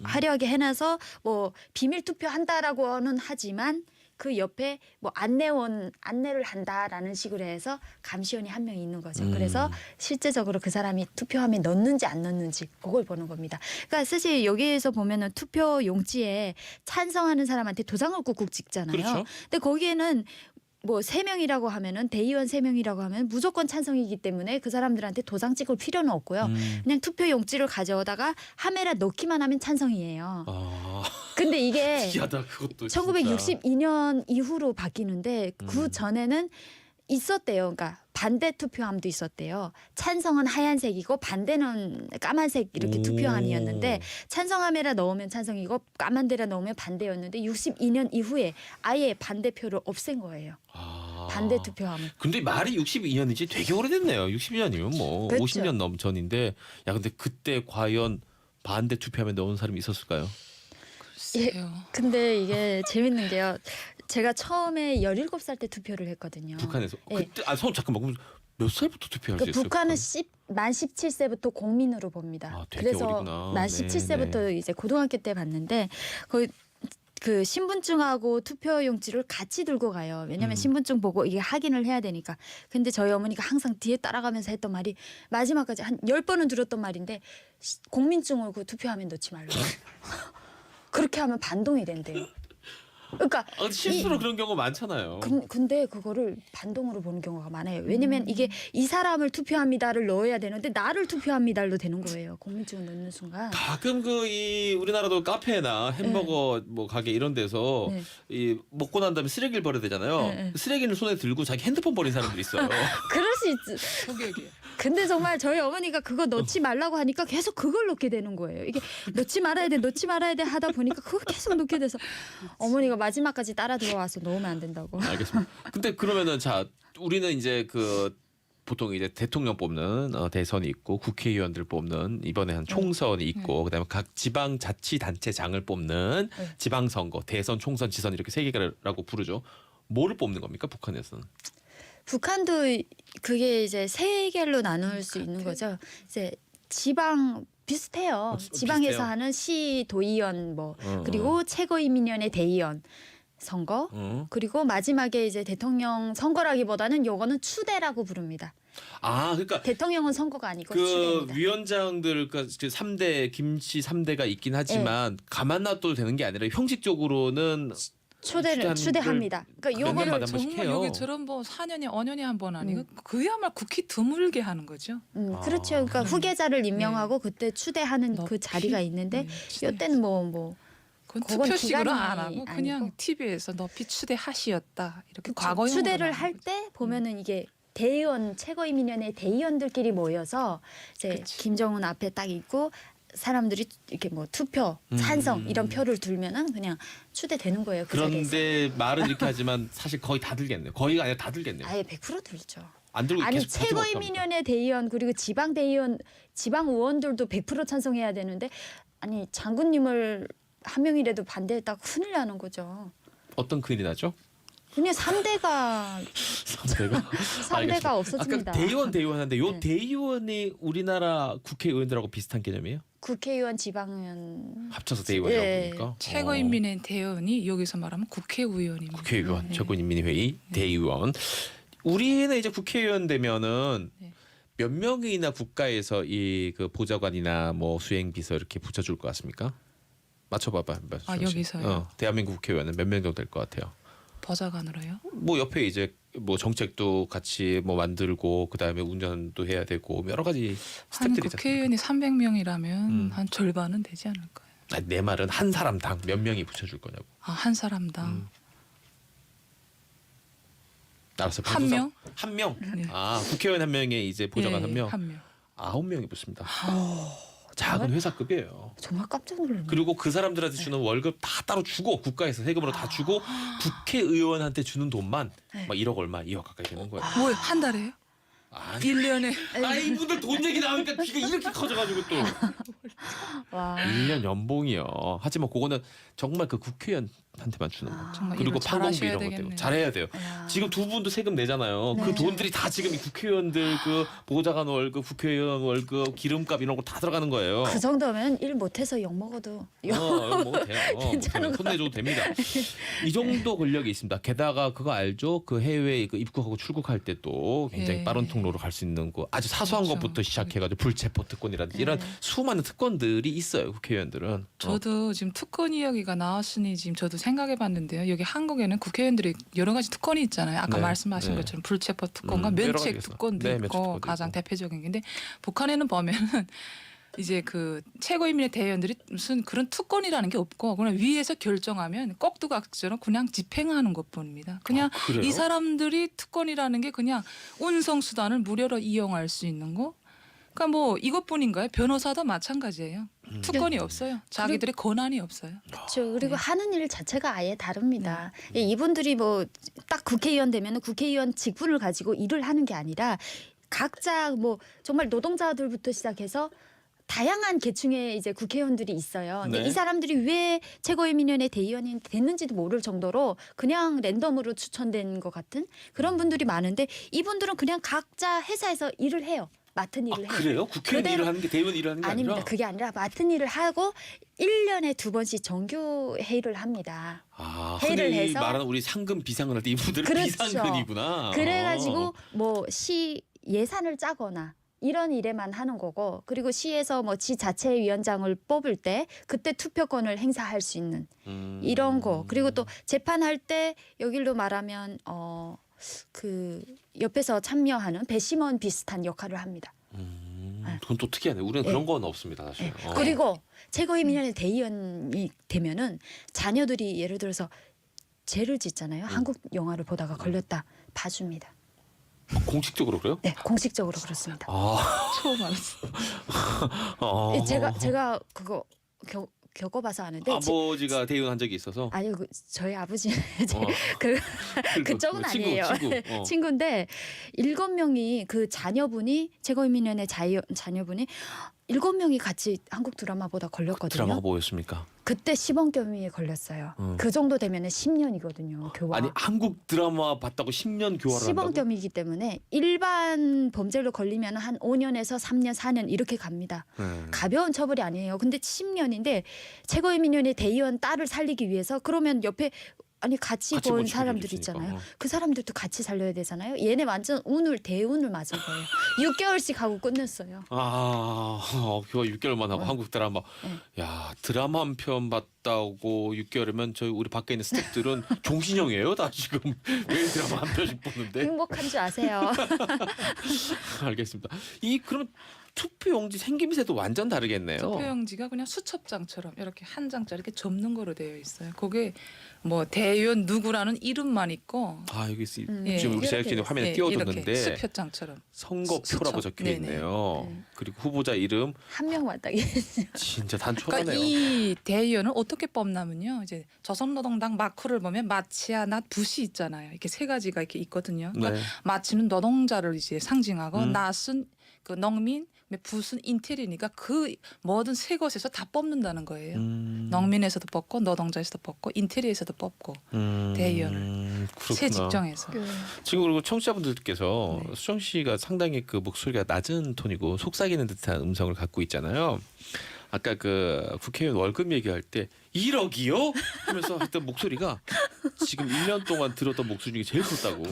S9: 화려하게 해놔서 뭐 비밀 투표한다라고는 하지만 그 옆에 뭐 안내를 한다라는 식으로 해서 감시원이 한 명이 있는 거죠. 그래서 실제적으로 그 사람이 투표함에 넣는지 안 넣는지 그걸 보는 겁니다. 그러니까 사실 여기에서 보면은 투표 용지에 찬성하는 사람한테 도장을 꾹꾹 찍잖아요.
S1: 그렇죠.
S9: 근데 거기에는 뭐 3명이라고 하면은 대의원 3명이라고 하면 무조건 찬성이기 때문에 그 사람들한테 도장 찍을 필요는 없고요. 그냥 투표 용지를 가져오다가 하메라 넣기만 하면 찬성이에요.
S1: 아,
S9: 근데 이게
S1: 특이하다 그것도.
S9: 1962년 이후로 바뀌는데 그 전에는 있었대요. 그러니까 반대 투표함도 있었대요. 찬성은 하얀색이고 반대는 까만색 이렇게 투표함이었는데 찬성함에라 넣으면 찬성이고 까만데라 넣으면 반대였는데 62년 이후에 아예 반대표를 없앤 거예요.
S1: 아.
S9: 반대 투표함을.
S1: 근데 말이 62년이지 되게 오래됐네요. 60년이면 뭐
S9: 그렇죠.
S1: 50년 넘 전인데 야 근데 그때 과연 반대 투표함에 넣은 사람이 있었을까요?
S10: 글쎄요.
S9: 근데 이게 재밌는 게요. 제가 처음에 17살 때 투표를 했거든요.
S1: 북한에서
S9: 예.
S1: 그때 잠깐만 그럼 몇 살부터 투표할 수
S9: 그
S1: 있어요?
S9: 북한은
S1: 북한?
S9: 만 17세부터 국민으로 봅니다.
S1: 아, 되게
S9: 그래서
S1: 어리구나.
S9: 만
S1: 네,
S9: 17세부터 이제 고등학교 때 봤는데 거의 그 신분증하고 투표용지를 같이 들고 가요. 왜냐하면 신분증 보고 이게 확인을 해야 되니까. 근데 저희 어머니가 항상 뒤에 따라가면서 했던 말이 마지막까지 한 10번은 들었던 말인데 국민증을 그 투표함에 넣지 말라고. 그렇게 하면 반동이 된대요. 그러니까
S1: 아, 근데 실수로 그런 경우 많잖아요.
S9: 근데 그거를 반동으로 보는 경우가 많아요. 왜냐면 이게 이 사람을 투표합니다를 넣어야 되는데 나를 투표합니다로 되는 거예요. 국민증을 넣는 순간.
S1: 가끔 이 우리나라도 카페나 햄버거 뭐 가게 이런 데서
S9: 네.
S1: 이 먹고 난 다음에 쓰레기를 버려야 되잖아요.
S9: 네.
S1: 쓰레기를 손에 들고 자기 핸드폰 버린 사람들이 있어요.
S9: 그럴 수 있지.
S10: 소격이.
S9: 근데 정말 저희 어머니가 그거 넣지 말라고 하니까 계속 그걸 넣게 되는 거예요. 이게 넣지 말아야 돼 하다 보니까 그걸 계속 넣게 돼서 어머니가 마지막까지 따라 들어와서 넣으면 안 된다고.
S1: 알겠습니다. 근데 그러면은 자 우리는 이제 그 보통 이제 대통령 뽑는 대선이 있고 국회의원들 뽑는 이번에 한 총선이 있고 그다음에 각 지방자치단체장을 뽑는
S9: 네.
S1: 지방선거, 대선, 총선, 지선 이렇게 세 개라고 부르죠. 뭐를 뽑는 겁니까 북한에서는?
S9: 북한도 그게 이제 세 개로 나눌 수 있는 거죠. 이제 지방 비슷해요. 지방에서
S1: 비슷해요?
S9: 하는 시 도의원 뭐 그리고 최고인민위원회 대의원 선거 그리고 마지막에 이제 대통령 선거라기보다는 요거는 추대라고 부릅니다.
S1: 아 그러니까
S9: 대통령은 선거가 아니고
S1: 그
S9: 추대입니다.
S1: 위원장들 그 3대 김씨 3대가 있긴 하지만 가만 놔둬도 되는 게 아니라 형식적으로는
S9: 추대합니다. 그러니까
S1: 몇 년마다
S9: 요거를
S1: 한 번씩
S10: 정말
S1: 해요.
S10: 여기처럼 뭐 4년에 5년에 한 번 아니고 그야말로 극히 드물게 하는 거죠.
S9: 그렇죠. 그러니까 후계자를 임명하고 그때 추대하는 그 자리가 있는데 이때는 뭐
S10: 그건
S9: 그건
S10: 투표식으로
S9: 기간이
S10: 안 하고 그냥
S9: 아니고.
S10: TV에서 높이 추대하시었다 이렇게 과거용
S9: 추대를 할 때 보면은 이게 대의원 최고인민위원회 대의원들끼리 모여서 이제
S10: 그치.
S9: 김정은 앞에 딱 있고 사람들이 이렇게 뭐 투표 찬성 이런 표를 들면은 그냥 추대되는 거예요. 그 자리에서.
S1: 그런데 말은 이렇게 하지만 사실 거의 다 들겠네요. 거의가 아니라 다 들겠네요.
S9: 아예 100% 들죠.
S1: 안 들고
S9: 아니
S1: 계속 버티고 어떡합니까?
S9: 최고인민위원회 대의원 그리고 지방 대의원 지방 의원들도 100% 찬성해야 되는데 아니 장군님을 한 명이라도 반대했다가 큰일 나는 거죠.
S1: 어떤 큰일이 나죠?
S9: 그냥 3대가 3대가 없어집니다.
S1: 아까 대의원한데 요
S9: 네.
S1: 대의원이 우리나라 국회의원들하고 비슷한 개념이에요?
S9: 국회의원 지방의원
S1: 합쳐서 대의원이라고
S9: 예.
S1: 부르니까
S10: 최고인민의 대의원이 여기서 말하면 국회의원입니다.
S1: 국회의원,
S10: 네.
S1: 최고인민회의 대의원. 우리는 이제 국회의원 되면은
S10: 네.
S1: 몇 명이나 국가에서 이 그 보좌관이나 뭐 수행비서 이렇게 붙여줄 것 같습니까? 맞춰봐봐.
S10: 아, 여기서요?
S1: 대한민국 국회의원은 몇 명 정도 될 것 같아요?
S10: 보좌관으로요?
S1: 뭐 옆에 이제 뭐 정책도 같이 뭐 만들고 그 다음에 운전도 해야 되고 여러 가지
S10: 한
S1: 스텝들이
S10: 국회의원이 300명이라면 한 절반은 되지 않을까요?
S1: 아니, 내 말은 한 사람당 몇 명이 붙여줄 거냐고.
S10: 아, 한 사람당
S1: 알았어.
S10: 한 명?
S1: 한 명.
S10: 네.
S1: 아 국회의원 한 명에 이제 보좌관
S10: 예,
S1: 한 명.
S10: 한 명.
S1: 9명이 붙습니다. 작은 회사급이에요.
S9: 정말 깜짝 놀랐네.
S1: 그리고 그 사람들한테 주는 월급 다 따로 주고 국가에서 세금으로 다 주고 국회의원한테 주는 돈만 막 1억 얼마 2억 가까이 되는 거예요.
S10: 뭐 한 달에요?
S1: 아니,
S10: 1년에
S1: 이분들 돈 얘기 나오니까 귀가 이렇게 커져가지고 또
S9: 와.
S1: 1년 연봉이요. 하지만 그거는 정말 그 국회의원한테만 주는 거.
S10: 정말
S1: 그리고
S10: 일을
S1: 판공비
S10: 잘하셔야
S1: 이런 것 때문에
S10: 되겠네요.
S1: 잘해야 돼요.
S9: 야.
S1: 지금 두 분도 세금 내잖아요. 그
S9: 네.
S1: 돈들이 다 지금 이 국회의원들 그 보좌관 월급, 국회의원 월급, 기름값 이런 거 다 들어가는 거예요.
S9: 그 정도면 일 못해서 욕 먹어도
S1: 뭐 돼요.
S9: 괜찮은
S1: 손 내줘도 됩니다. 이 정도 권력이 있습니다. 게다가 그거 알죠? 그 해외에 그 입국하고 출국할 때 또 굉장히
S10: 예.
S1: 빠른 통로로 갈 수 있는 거 아주 사소한
S10: 그렇죠.
S1: 것부터 시작해가지고 불체포 특권이라든지 이런
S9: 네.
S1: 수많은 특권들이 있어요. 국회의원들은.
S10: 저도 지금 특권 이야기가 나왔으니 지금 저도 생각해봤는데요. 여기 한국에는 국회의원들이 여러 가지 특권이 있잖아요. 아까
S1: 네.
S10: 말씀하신
S1: 네.
S10: 것처럼 불체포 특권과
S1: 여러
S10: 면책
S1: 가지가 있어요.
S10: 특권도
S1: 네,
S10: 있고
S1: 면책 특권도
S10: 가장
S1: 있고.
S10: 대표적인 게. 근데 북한에는 보면은 이제 그 최고인민의 대의원들이 무슨 그런 특권이라는 게 없고 그냥 위에서 결정하면 꼭두각처럼 그냥 집행하는 것뿐입니다. 그냥
S1: 아, 그래요?
S10: 이 사람들이 특권이라는 게 그냥 운송 수단을 무료로 이용할 수 있는 거. 그러니까 뭐 이것뿐인가요? 변호사도 마찬가지예요. 특권이 없어요. 자기들의 권한이 없어요.
S9: 그렇죠. 그리고
S10: 네.
S9: 하는 일 자체가 아예 다릅니다. 예, 이분들이 뭐 딱 국회의원 되면 국회의원 직분을 가지고 일을 하는 게 아니라 각자 뭐 정말 노동자들부터 시작해서 다양한 계층의 이제 국회의원들이 있어요. 근데
S1: 네.
S9: 이 사람들이 왜 최고인민위원회 대의원이 됐는지도 모를 정도로 그냥 랜덤으로 추천된 것 같은 그런 분들이 많은데 이분들은 그냥 각자 회사에서 일을 해요. 맡은 일을 해요.
S1: 그래요? 국회의원
S9: 그대로-
S1: 일을 하는 게 대의원 일을 하는 게
S9: 아닙니다.
S1: 아니라?
S9: 그게 아니라 맡은 일을 하고 1년에 2번씩 정규 회의를 합니다.
S1: 아,
S9: 회의를
S1: 흔히
S9: 해서-
S1: 말하는 우리 상금 비상을 할 때 이분들은
S9: 그렇죠.
S1: 비상근이구나.
S9: 그래가지고 뭐 시 예산을 짜거나 이런 일에만 하는 거고 그리고 시에서 뭐 지 자체 위원장을 뽑을 때 그때 투표권을 행사할 수 있는 이런 거 그리고 또 재판할 때 여기로 말하면 그 옆에서 참여하는 배심원 비슷한 역할을 합니다.
S1: 그건 또 특이하네. 우리는
S9: 네.
S1: 그런 건 없습니다, 사실.
S9: 네. 그리고 최고인민위원회 대의원이 되면은 자녀들이 예를 들어서 죄를 짓잖아요. 한국 영화를 보다가 걸렸다 봐줍니다.
S1: 공식적으로 그래요?
S9: 네, 공식적으로 그렇습니다.
S1: 아,
S10: 처음 알았어요.
S1: 어.
S9: 제가 그거 겪어봐서 아는데
S1: 아버지가 대의원 한 적이 있어서.
S9: 아니 저희 아버지는 이제
S1: 어.
S9: 그쪽은
S1: 친구,
S9: 아니에요.
S1: 친구.
S9: 친구인데 7명이 그 자녀분이 최고인민위원회 자녀분이 7명이 같이 한국 드라마 보다 걸렸거든요.
S1: 드라마가 뭐였습니까?
S9: 그때 시범겸이 걸렸어요. 그 정도 되면은 10년이거든요. 교화.
S1: 아니 한국 드라마 봤다고 10년 교화를 한다고?
S9: 시범겸이기 때문에 일반 범죄로 걸리면 한 5년에서 3년, 4년 이렇게 갑니다. 가벼운 처벌이 아니에요. 근데 10년인데 최고인민위원회 대의원 딸을 살리기 위해서 그러면 옆에 아니 같이
S1: 같이
S9: 본
S1: 본
S9: 사람들
S1: 친구들
S9: 있잖아요.
S1: 있으니까.
S9: 그 사람들도 같이 살려야 되잖아요. 얘네 완전 대운을 맞은 거예요. 6개월씩 하고 끝냈어요.
S1: 교화 6개월만 하고 한국 드라마.
S9: 네.
S1: 야 드라마 한 편 봤다고 6개월이면 저희 우리 밖에 있는 스태프들은 종신형이에요. 다 지금 매일 드라마 한 편씩 보는데.
S9: 행복한 줄 아세요.
S1: 알겠습니다. 이 그럼 투표용지 생김새도 완전 다르겠네요.
S10: 투표용지가 그냥 수첩장처럼 이렇게 한 장짜리 이렇게 접는 거로 되어 있어요. 거기에 뭐 대의원 누구라는 이름만 있고
S1: 아 여기
S10: 예.
S1: 지금 우리
S9: 이렇게
S1: 제작진이 화면에
S10: 예,
S1: 띄워뒀는데
S10: 이렇게 수표장처럼
S1: 선거표라고
S10: 수첩.
S1: 적혀
S10: 네네.
S1: 있네요.
S9: 네.
S1: 그리고 후보자 이름
S9: 한 명만 딱
S1: 진짜
S10: 그러니까
S1: 단촐하네요.
S10: 이 대의원을 어떻게 뽑냐면요. 이제 조선노동당 마크를 보면 마치야 낫 붓이 있잖아요. 이렇게 세 가지가 이렇게 있거든요. 그러니까
S1: 네.
S10: 마치는 노동자를 이제 상징하고
S1: 음.
S10: 낫은 그 농민, 붓은 인테리니까 그 모든 세 곳에서 다 뽑는다는 거예요. 농민에서도 뽑고 노동자에서도 뽑고 인테리에서도 뽑고 대의원을
S1: 그렇구나.
S10: 새 직종에서.
S1: 지금 그리고 청취자분들께서
S10: 네.
S1: 수정 씨가 상당히 그 목소리가 낮은 톤이고 속삭이는 듯한 음성을 갖고 있잖아요. 아까 그 국회의원 월급 얘기할 때 1억이요? 하면서 했던 목소리가 지금 1년 동안 들었던 목소리 중에 제일 컸다고.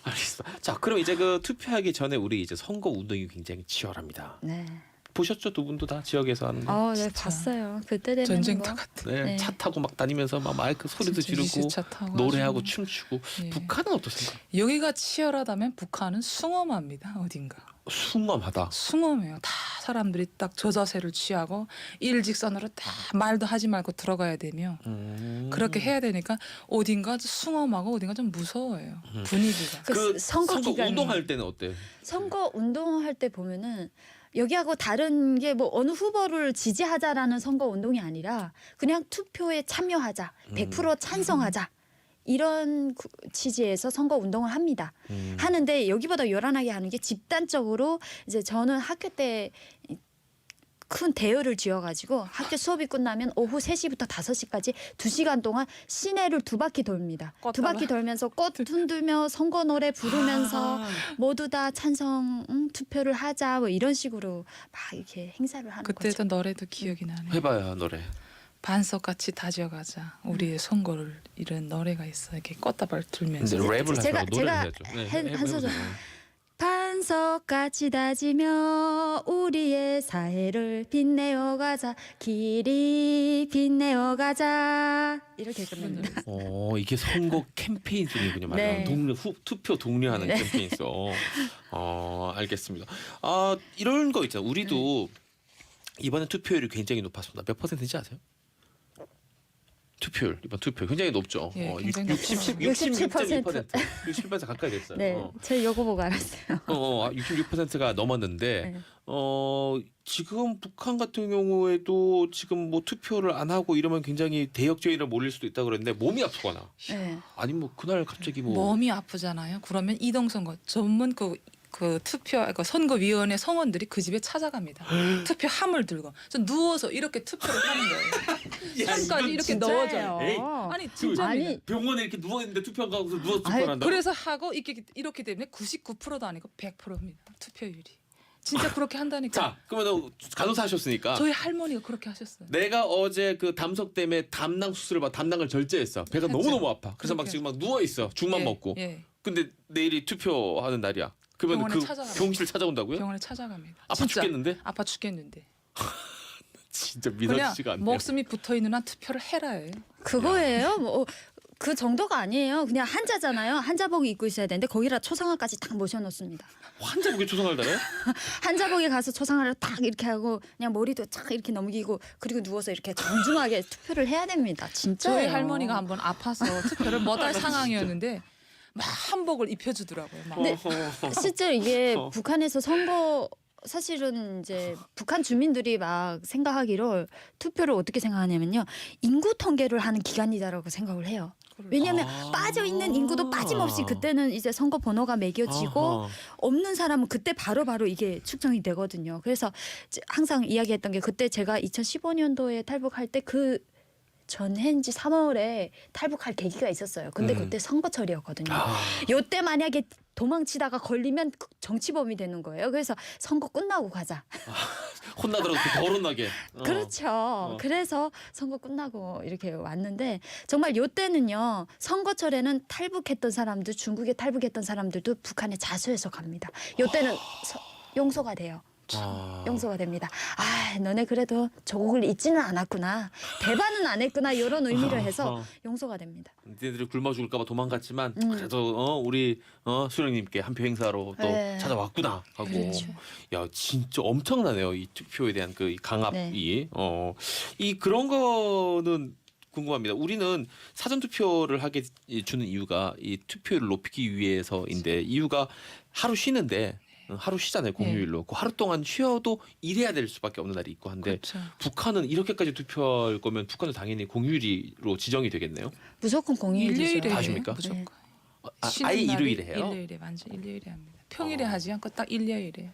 S1: 알겠습니다. 자, 그럼 이제 그 투표하기 전에 우리 이제 선거 운동이 굉장히 치열합니다.
S9: 네.
S1: 보셨죠? 두 분도 다 지역에서 하는 거.
S9: 네,
S10: 진짜.
S9: 봤어요. 그때 되면
S10: 전쟁터
S9: 뭐.
S10: 같은.
S1: 네,
S9: 네.
S1: 차 타고 막 다니면서 막 마이크 소리도
S10: 진짜
S1: 지르고
S10: 유세차 타고
S1: 노래하고
S10: 가지고.
S1: 춤추고.
S10: 예.
S1: 북한은 어떻습니까?
S10: 여기가 치열하다면 북한은 숭엄합니다. 어딘가.
S1: 숭엄하다.
S10: 숭엄해요. 다 사람들이 딱 저 자세를 취하고 일직선으로 다 말도 하지 말고 들어가야 되며 그렇게 해야 되니까 어딘가 숭엄하고 어딘가 좀 무서워요. 분위기가.
S9: 그 선거 기간에
S1: 운동할 때는 어때요?
S9: 선거 운동할 때 보면은 여기하고 다른 게 뭐 어느 후보를 지지하자라는 선거 운동이 아니라 그냥 투표에 참여하자, 100% 찬성하자 이런 취지에서 선거 운동을 합니다. 하는데 여기보다 요란하게 하는 게 집단적으로 이제 저는 학교 때 큰 대여를 지어가지고 학교 수업이 끝나면 오후 3시부터 5시까지 2시간 동안 시내를 2바퀴 돌립니다.
S10: 꽃
S9: 2바퀴 돌면서 꽃 흔들며 선거 노래 부르면서 모두 다 찬성 투표를 하자 뭐 이런 식으로 막 이렇게 행사를 하는 거죠.
S10: 그때도 노래도 기억이 나네요.
S1: 해봐요 노래.
S10: 반석같이 다져가자 우리의 선거를 이런 노래가 있어. 이렇게 꽃다발 들면서.
S1: 근데 랩을
S9: 제가-
S1: 하자고 노래를
S9: 제가
S1: 해야죠. 네,
S9: 한 소절.
S1: 해보세요.
S9: 반석같이 다지며 우리의 사회를 빛내어 가자 길이 빛내어 가자 이렇게 끝납니다.
S1: 이게 선거 캠페인 중이군요.
S9: 네.
S1: 말하는 투표 독려하는
S9: 네.
S1: 캠페인송. 알겠습니다. 아 이런 거 있잖아요. 우리도 이번에 투표율이 굉장히 높았습니다. 몇 %인지 아세요? 투표율 이번 투표 굉장히 높죠.
S10: 예, 굉장히
S1: 66.2%, 67% 가까이 됐어요.
S9: 네, 저 이거 보고 알았어요.
S1: 66%가 넘었는데
S9: 네.
S1: 지금 북한 같은 경우에도 지금 뭐 투표를 안 하고 이러면 굉장히 대역죄인을 몰릴 수도 있다 그랬는데 몸이 아프거나
S9: 네.
S1: 아니 뭐 그날 갑자기 뭐
S10: 몸이 아프잖아요. 그러면 이동선거 전문 그 투표 그 선거위원회 성원들이 그 집에 찾아갑니다. 투표함을 들고 저 누워서 이렇게 투표를 하는 거예요. 손까지 이렇게 넣어줘요.
S1: 에이,
S10: 아니 진짜
S9: 아니
S1: 병원에 이렇게 누워 있는데 투표한 가서 누워서
S9: 아이,
S1: 투표한다.
S10: 그래서 하고 이렇게 되면 99%도 아니고 100%입니다. 투표율이. 진짜 그렇게 한다니까.
S1: 자 그러면 간호사 하셨으니까
S10: 저희 할머니가 그렇게 하셨어요.
S1: 내가 어제 그 담석 때문에 담낭 수술을 받 담낭을 절제했어. 배가
S10: 그렇죠.
S1: 너무 아파. 그래서 막
S10: 그렇게.
S1: 지금 막 누워 있어. 죽만
S10: 예,
S1: 먹고.
S10: 예.
S1: 근데 내일이 투표하는 날이야. 그러면
S10: 병원에
S1: 그
S10: 찾아가요.
S1: 병실을 찾아온다고요?
S10: 병원에 찾아갑니다.
S1: 아파
S10: 진짜
S1: 죽겠는데?
S10: 아파 죽겠는데.
S1: 진짜
S10: 그냥
S1: 믿어지지가 않네요.
S10: 목숨이 붙어 있는 한 투표를 해라예요.
S9: 그거예요. 뭐 그 정도가 아니에요. 그냥 한자잖아요. 한자복 입고 있어야 되는데 거기다 초상화까지 딱 모셔놓습니다.
S1: 환자복에 초상을 달아요?
S9: 한자복에 가서 초상화를 딱 이렇게 하고 그냥 머리도 쫙 이렇게 넘기고 그리고 누워서 이렇게 정중하게 투표를 해야 됩니다. 진짜.
S10: 저희 할머니가 한번 아파서 투표를 못할 상황이었는데 막 한복을 입혀주더라고요. 막.
S9: 네. 실제 이게
S1: 어.
S9: 북한에서 선거 사실은 이제 북한 주민들이 막 생각하기로 투표를 어떻게 생각하냐면요. 인구 통계를 하는 기간이다라고 생각을 해요. 왜냐하면 빠져 있는 인구도 빠짐없이 그때는 이제 선거 번호가 매겨지고
S1: 아하.
S9: 없는 사람은 그때 바로바로 이게 측정이 되거든요. 그래서 이제 항상 이야기했던 게 그때 제가 2015년도에 탈북할 때 그 전해인지 3월에 탈북할 계기가 있었어요. 근데 그때 선거철이었거든요. 요때 만약에 도망치다가 걸리면 정치범이 되는 거예요. 그래서 선거 끝나고 가자.
S1: 혼나더라도 더 혼나게.
S9: 그렇죠. 그래서 선거 끝나고 이렇게 왔는데 정말 요때는요. 선거철에는 탈북했던 사람들, 중국에 탈북했던 사람들도 북한에 자수해서 갑니다. 요때는 용서가 돼요. 용서가 됩니다. 아, 너네 그래도 조국을 잊지는 않았구나. 배반은 안 했구나. 이런 의미를 해서 용서가 됩니다.
S1: 니네들이 굶어 죽을까봐 도망갔지만 그래도 우리 수령님께 한 표 행사로 또
S9: 네.
S1: 찾아왔구나 하고.
S9: 그렇죠.
S1: 야 진짜 엄청나네요. 이 투표에 대한 그 강압이.
S9: 네.
S1: 이 그런 거는 궁금합니다. 우리는 사전 투표를 하게 주는 이유가 이 투표율을 높이기 위해서인데 이유가 하루 쉬는데. 하루 쉬잖아요 공휴일로. 그 하루 동안 쉬어도 일해야 될 수밖에 없는 날이 있고 한데
S10: 그렇죠.
S1: 북한은 이렇게까지 투표할 거면 북한은 당연히 공휴일로 지정이 되겠네요.
S9: 무조건 공휴일이죠.
S10: 일요일에
S1: 다
S10: 해요.
S1: 하십니까?
S10: 무조건.
S1: 아예
S10: 쉬는 날이
S1: 일요일에 해요?
S10: 일요일에 완전 일요일에 합니다. 평일에 하지 않고 딱 일요일에.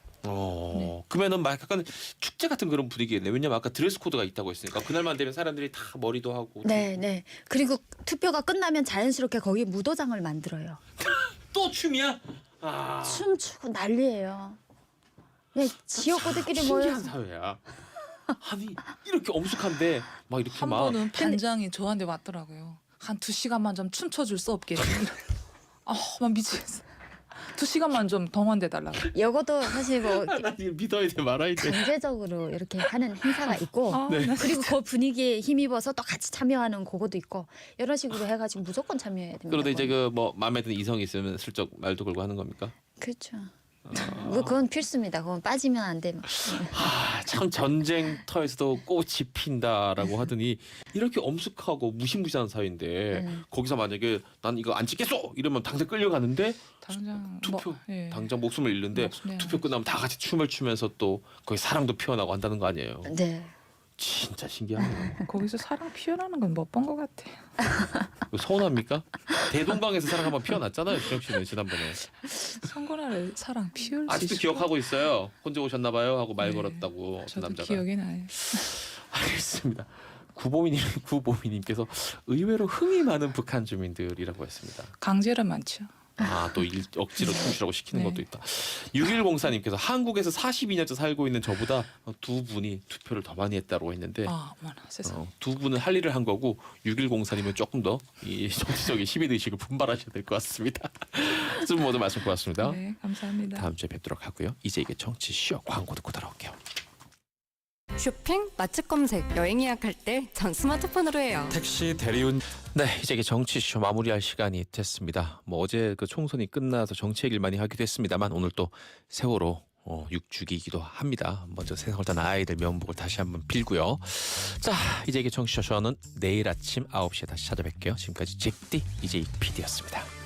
S1: 그러면은 막 약간 축제 같은 그런 분위기겠네. 왜냐면 아까 드레스 코드가 있다고 했으니까 그날만 되면 사람들이 다 머리도 하고.
S9: 네, 네. 그리고 투표가 끝나면 자연스럽게 거기 무도장을 만들어요.
S1: 또 춤이야?
S9: 춤추고 난리예요. 그냥 지역구들끼리
S1: 신기한
S9: 모여서.
S1: 사회야. 아니 이렇게 엄숙한데 막 이렇게
S10: 한
S1: 막
S10: 번은 반장이 저한테 왔더라고요. 한 2시간만 좀 춤춰줄 수 없겠니? 막 미치겠어. 2시간만 좀 동원돼 달라고.
S9: 이것도 사실 뭐
S1: 나 이거 믿어야 돼 말아야 돼.
S9: 경제적으로 이렇게 하는 행사가 있고
S1: 네.
S9: 그리고 그 분위기에 힘입어서 또 같이 참여하는 그것도 있고 이런 식으로 해가지고 무조건 참여해야 됩니다.
S1: 그러다 이제
S9: 그건.
S1: 그 뭐 마음에 드는 이성이 있으면 슬쩍 말도 걸고 하는 겁니까?
S9: 그렇죠. 뭐 그건 필수입니다. 그건 빠지면 안 됩니다.
S1: 참 전쟁터에서도 꽃이 핀다라고 하더니 이렇게 엄숙하고 무시무시한 사이인데 거기서 만약에 난 이거 안 찍겠어 이러면 당장 끌려가는데
S10: 당장
S1: 투표
S10: 예.
S1: 당장 목숨을 잃는데
S10: 목숨, 네.
S1: 투표 끝나면 다 같이 춤을 추면서 또 거기 사랑도 피어나고 한다는 거 아니에요.
S9: 네.
S1: 진짜 신기하네요.
S10: 거기서 사랑 피어나는 건 못 본 것 같아요.
S1: 이거 서운합니까? 대동강에서 사랑 한번 피어났잖아요. 주영 씨는 지난번에.
S10: 성군아를 사랑 피울 수
S1: 아직도
S10: 있을까?
S1: 기억하고 있어요. 혼자 오셨나 봐요 하고 말
S10: 네,
S1: 걸었다고 어떤
S10: 저도
S1: 남자가.
S10: 기억이 나요.
S1: 알겠습니다. 구보미님께서 의외로 흥이 많은 북한 주민들이라고 했습니다.
S10: 강제로 많죠.
S1: 또 억지로 춤추라고 시키는
S10: 네.
S1: 것도 있다. 6104님께서 한국에서 42년째 살고 있는 저보다 두 분이 투표를 더 많이 했다고 했는데
S10: 어머나 세상.
S1: 두 분은 할 일을 한 거고 6104님은 조금 더 이 정치적인 시민의식을 분발하셔야 될 것 같습니다. 두 분 모두 말씀 고맙습니다.
S10: 네, 감사합니다.
S1: 다음 주에 뵙도록 하고요. 이제 이게 정치쇼 광고 듣고 돌아올게요.
S7: 쇼핑, 맛집 검색, 여행 예약할 때 전 스마트폰으로 해요.
S1: 택시 대리운. 네, 이제 이게 정치쇼 마무리할 시간이 됐습니다. 뭐 어제 그 총선이 끝나서 정치 얘기를 많이 하기도 했습니다만 오늘 또 세월호 6주기이기도 합니다. 먼저 세상을 떠난 아이들 명복을 다시 한번 빌고요. 자, 이제 이게 정치쇼 저는 내일 아침 9시에 다시 찾아뵐게요. 지금까지 잭디 이제 PD였습니다.